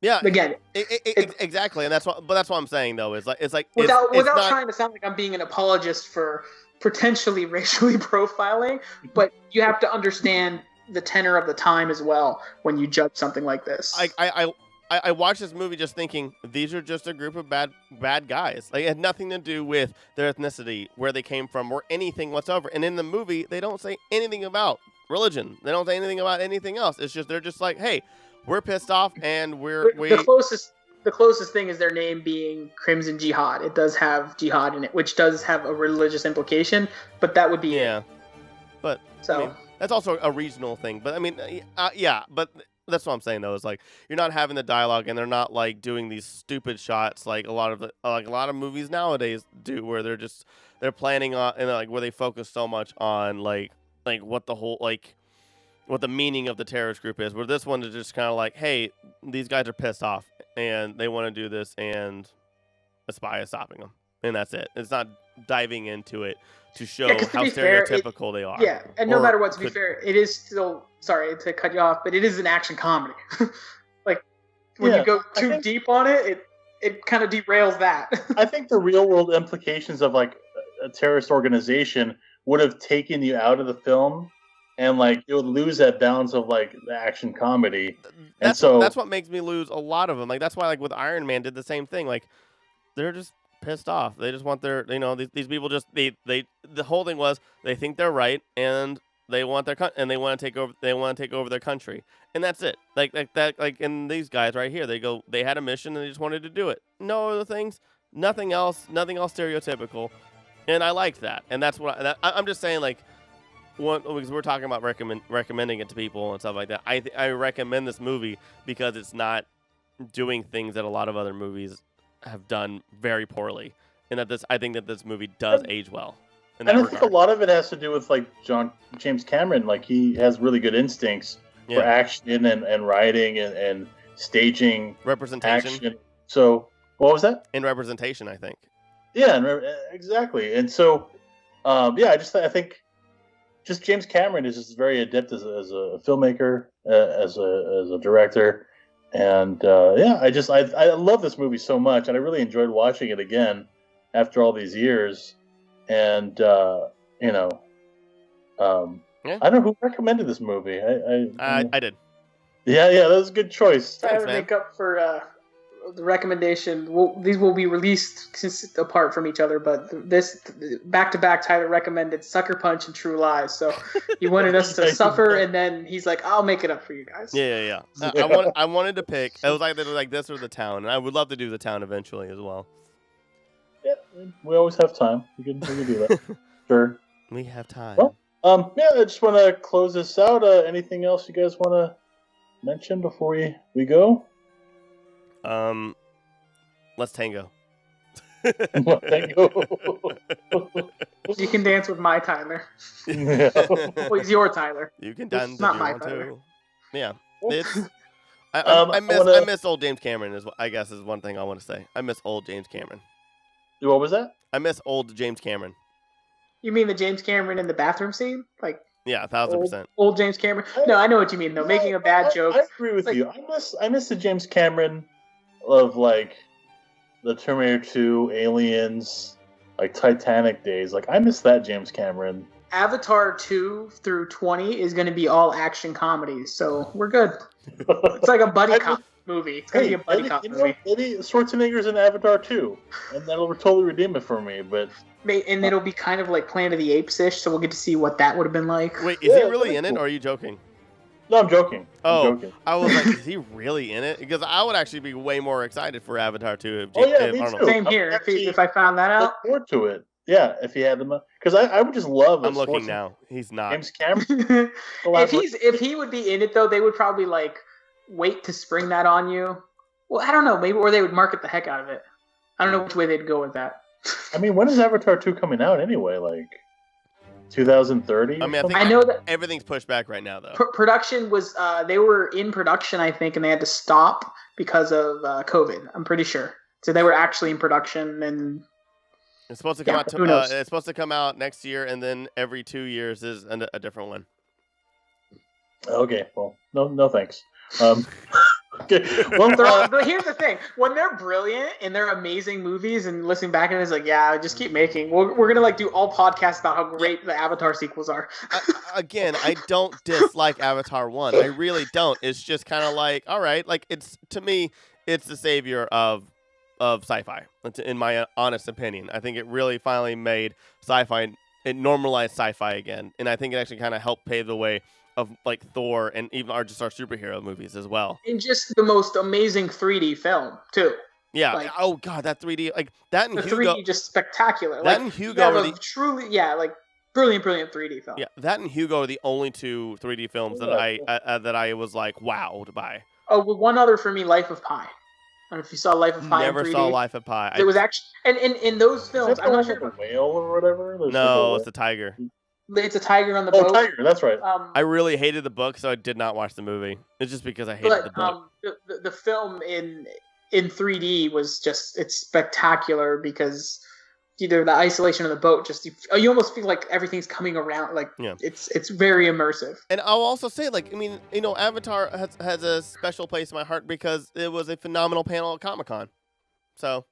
Speaker 2: Yeah.
Speaker 3: Again,
Speaker 2: exactly, and that's what I'm saying though. It's like
Speaker 3: without trying to sound like I'm being an apologist for potentially racially profiling, but you have to understand the tenor of the time as well when you judge something like this.
Speaker 2: I watched this movie just thinking these are just a group of bad guys. Like, it had nothing to do with their ethnicity, where they came from, or anything whatsoever. And in the movie, they don't say anything about religion. They don't say anything about anything else. It's just they're just like, hey, we're pissed off, and
Speaker 3: the closest thing is their name being Crimson Jihad. It does have jihad in it, which does have a religious implication, but that would be it.
Speaker 2: But
Speaker 3: so
Speaker 2: I mean, that's also a regional thing. But I mean, but that's what I'm saying though. Is like you're not having the dialogue, and they're not like doing these stupid shots like a lot of movies nowadays do, where they're planning on, and like where they focus so much on like what the whole what the meaning of the terrorist group is, where this one is just kind of like, hey, these guys are pissed off and they want to do this, and a spy is stopping them, and that's it. It's not diving into it to show how stereotypical they are.
Speaker 3: Yeah, and no matter what, to be fair, it is still, sorry to cut you off, but it is an action comedy. Like, when you go too deep on it, it kind of derails that.
Speaker 1: I think the real world implications of like a terrorist organization would have taken you out of the film. And like it would lose that balance of like the action comedy,
Speaker 2: that's what makes me lose a lot of them. Like that's why like with Iron Man did the same thing. Like they're just pissed off. They just want their these people just the whole thing was they think they're right and they want their and they want to take over their country, and that's it. Like that in these guys right here, they had a mission and they just wanted to do it. No other things, nothing else stereotypical, and I liked that. And that's what I'm just saying like. Because we're talking about recommending it to people and stuff like that. I recommend this movie because it's not doing things that a lot of other movies have done very poorly, and I think that this movie does age well. And I think
Speaker 1: a lot of it has to do with like James Cameron. Like he has really good instincts for action and writing and staging
Speaker 2: representation.
Speaker 1: Action. So what was that?
Speaker 2: In representation, I think.
Speaker 1: Yeah, exactly. And so I think. Just James Cameron is just very adept as a filmmaker, as a director, and I love this movie so much, and I really enjoyed watching it again after all these years. And I don't know who recommended this movie.
Speaker 2: I did.
Speaker 1: Yeah, that was a good choice.
Speaker 3: Trying to make up for the recommendation. These will be released apart from each other, but this back-to-back Tyler recommended Sucker Punch and True Lies, so he wanted us to suffer, and then he's like, I'll make it up for you guys.
Speaker 2: Yeah. I wanted to pick, it was either like this or The Town, and I would love to do The Town eventually as well.
Speaker 1: Yeah, we always have time. We can do that. Sure.
Speaker 2: We have time.
Speaker 1: Well, I just want to close this out. Anything else you guys want to mention before we go?
Speaker 2: Let's tango.
Speaker 1: Tango.
Speaker 3: You can dance with my Tyler.
Speaker 1: Yeah.
Speaker 3: Well, he's your Tyler.
Speaker 2: You can dance.
Speaker 3: Not my Tyler.
Speaker 2: Too. Yeah, it's. I miss old James Cameron. I guess is one thing I want to say. I miss old James Cameron.
Speaker 1: What was that?
Speaker 2: I miss old James Cameron.
Speaker 3: You mean the James Cameron in the bathroom scene, like?
Speaker 2: Yeah, 1,000%.
Speaker 3: Old James Cameron. No, I know what you mean though. Making a bad joke.
Speaker 1: I agree with you. I miss the James Cameron of like the Terminator 2, Aliens, like Titanic days. Like I miss that James Cameron. Avatar
Speaker 3: 2 through 20 is going to be all action comedies, so we're good. It's like a buddy cop movie. It's going to be a buddy cop movie.
Speaker 1: Eddie Schwarzenegger's in Avatar 2, and that'll totally redeem it for me. But
Speaker 3: and it'll be kind of like Planet of the Apes-ish, so we'll get to see what that would have been like.
Speaker 2: Wait, is he really in it, or are you joking?
Speaker 1: No, I'm joking.
Speaker 2: I was like, is he really in it? Because I would actually be way more excited for Avatar 2
Speaker 1: me too.
Speaker 3: Same here. If I found that out.
Speaker 1: Look forward to it. Yeah, if he had them. Because I would just love.
Speaker 2: I'm looking now. He's not.
Speaker 1: James Cameron.
Speaker 3: if he would be in it though, they would probably like wait to spring that on you. Well, I don't know. Maybe or they would market the heck out of it. I don't know which way they'd go with that.
Speaker 1: I mean, when is Avatar 2 coming out anyway? Like 2030?
Speaker 2: I mean,
Speaker 3: I know that
Speaker 2: everything's pushed back right now, though.
Speaker 3: Production was they were in production, I think, and they had to stop because of COVID. I'm pretty sure. So they were actually in production, and
Speaker 2: it's supposed to come out.
Speaker 3: Who knows?
Speaker 2: It's supposed to come out next year, and then every 2 years is a different one.
Speaker 1: Okay, well, no thanks. Okay,
Speaker 3: well, but here's the thing: when they're brilliant and they're amazing movies, and listening back at it, it's like, yeah, just keep making. We're gonna like do all podcasts about how great the Avatar sequels are.
Speaker 2: I don't dislike Avatar 1. I really don't. It's just kind of like, all right, like to me, it's the savior of sci-fi. In my honest opinion, I think it really finally made sci-fi. It normalized sci-fi again, and I think it actually kind of helped pave the way of like Thor and even our superhero movies as well.
Speaker 3: And just the most amazing 3D film too.
Speaker 2: Yeah. Like, oh god, that 3D, like that and Hugo,
Speaker 3: 3D just spectacular.
Speaker 2: That and Hugo are
Speaker 3: truly, like brilliant 3D film.
Speaker 2: Yeah, that and Hugo are the only two 3D films that I was like wowed by.
Speaker 3: Oh, well, one other for me, Life of Pi. I don't know if you saw Life of Pi.
Speaker 2: Never saw Life of Pi.
Speaker 3: It was actually, and in those films, I'm not sure.
Speaker 1: The whale or whatever.
Speaker 2: No, it's the tiger.
Speaker 3: It's a tiger on the boat.
Speaker 1: Oh, tiger, that's right.
Speaker 2: I really hated the book, so I did not watch the movie. It's just because I hated the book.
Speaker 3: The film in 3D was just, it's spectacular because either the isolation of the boat, just you almost feel like everything's coming around, like it's very immersive.
Speaker 2: And I'll also say, like, I mean, Avatar has a special place in my heart because it was a phenomenal panel at Comic-Con. So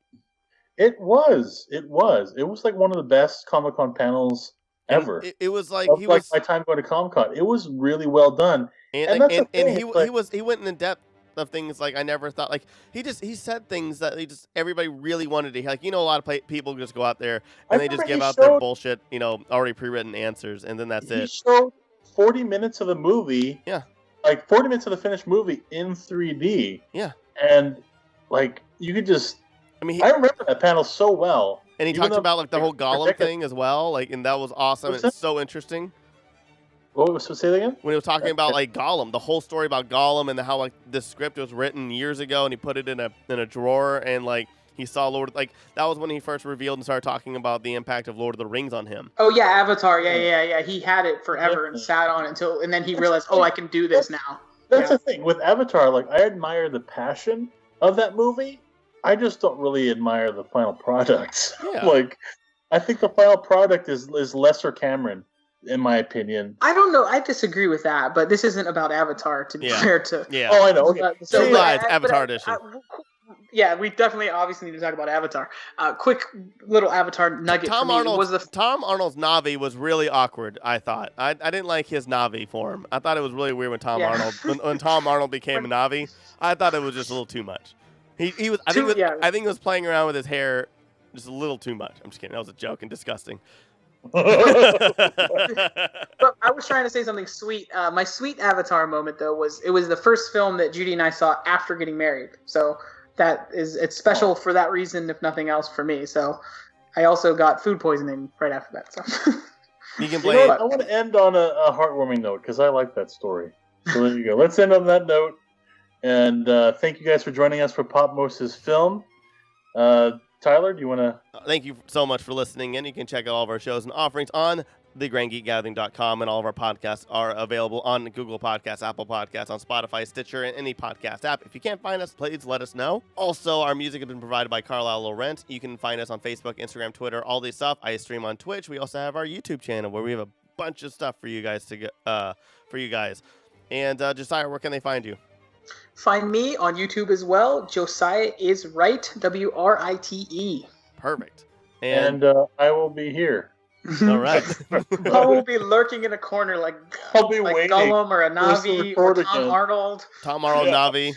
Speaker 1: it was like one of the best Comic-Con panels ever.
Speaker 2: It was like
Speaker 1: my time going to Comic-Con. It was really well done,
Speaker 2: and he went in depth of things like I never thought. Like he said things that everybody really wanted to hear. Like a lot of people just go out there and they just give out their bullshit, already pre-written answers, and then that's it. He
Speaker 1: showed 40 minutes of the movie.
Speaker 2: Yeah,
Speaker 1: like 40 minutes of the finished movie in 3D.
Speaker 2: Yeah,
Speaker 1: and like you could just. I remember that panel so well.
Speaker 2: And he talked about like the whole Gollum thing as well, like, and that was awesome. It's so interesting.
Speaker 1: What was say that again?
Speaker 2: When he was talking about like Gollum, the whole story about Gollum and how like this script was written years ago, and he put it in a drawer, and like he saw that was when he first revealed and started talking about the impact of Lord of the Rings on him.
Speaker 3: Oh yeah, Avatar, yeah. He had it forever and sat on it and then he realized, I can do this now.
Speaker 1: That's the thing with Avatar. Like I admire the passion of that movie. I just don't really admire the final product.
Speaker 2: Yeah.
Speaker 1: Like, I think the final product is lesser Cameron, in my opinion.
Speaker 3: I don't know. I disagree with that, but this isn't about Avatar, to be fair to.
Speaker 2: Yeah.
Speaker 1: Oh, I know. Okay.
Speaker 2: Avatar edition.
Speaker 3: Yeah, we definitely obviously need to talk about Avatar. Quick little Avatar nugget
Speaker 2: Tom
Speaker 3: for me
Speaker 2: Tom Arnold's Na'vi was really awkward, I thought. I didn't like his Na'vi form. I thought it was really weird when Tom Arnold when Tom Arnold became a Na'vi. I thought it was just a little too much. He was. I think he was playing around with his hair just a little too much. I'm just kidding. That was a joke and disgusting.
Speaker 3: But I was trying to say something sweet. My sweet Avatar moment though was the first film that Judy and I saw after getting married. So it's special for that reason, if nothing else, for me. So I also got food poisoning right after that. So
Speaker 2: you can blame.
Speaker 1: I want to end on a heartwarming note because I like that story. So there you go. Let's end on that note. And thank you guys for joining us for Popmosis Film. Tyler, do you want to?
Speaker 2: Thank you so much for listening. And you can check out all of our shows and offerings on thegrandgeekgathering.com. And all of our podcasts are available on Google Podcasts, Apple Podcasts, on Spotify, Stitcher, and any podcast app. If you can't find us, please let us know. Also, our music has been provided by Carlisle Laurent. You can find us on Facebook, Instagram, Twitter, all this stuff. I stream on Twitch. We also have our YouTube channel where we have a bunch of stuff for you guys to get And Josiah, where can they find you?
Speaker 3: Find me on YouTube as well. Josiah is right. WRITE.
Speaker 2: Perfect.
Speaker 1: And I will be here.
Speaker 2: All right.
Speaker 3: I will be lurking in a corner like Gollum or a Na'vi or Tom Arnold.
Speaker 2: Tom Arnold Na'vi.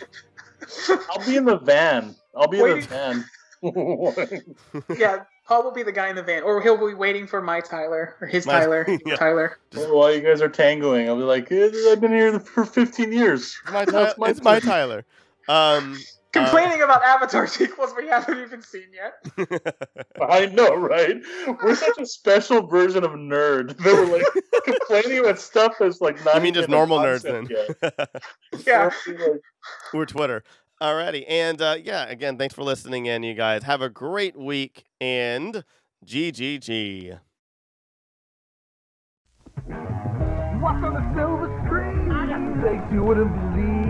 Speaker 1: I'll be in the van.
Speaker 3: Yeah, Paul will be the guy in the van, or he'll be waiting for my Tyler or his Tyler.
Speaker 2: Yeah.
Speaker 3: Tyler.
Speaker 1: While you guys are tangoing, I'll be like, I've been here for 15 years.
Speaker 2: It's my Tyler.
Speaker 3: Complaining about Avatar sequels we haven't even seen yet.
Speaker 1: I know, right? We're such a special version of nerd that we're like complaining about stuff that's like not.
Speaker 2: I mean, just normal nerds then.
Speaker 3: Yeah.
Speaker 2: We're Twitter. Alrighty. And yeah, again, thanks for listening in, you guys. Have a great week and GGG.
Speaker 4: What's on the silver screen? They you wouldn't believe.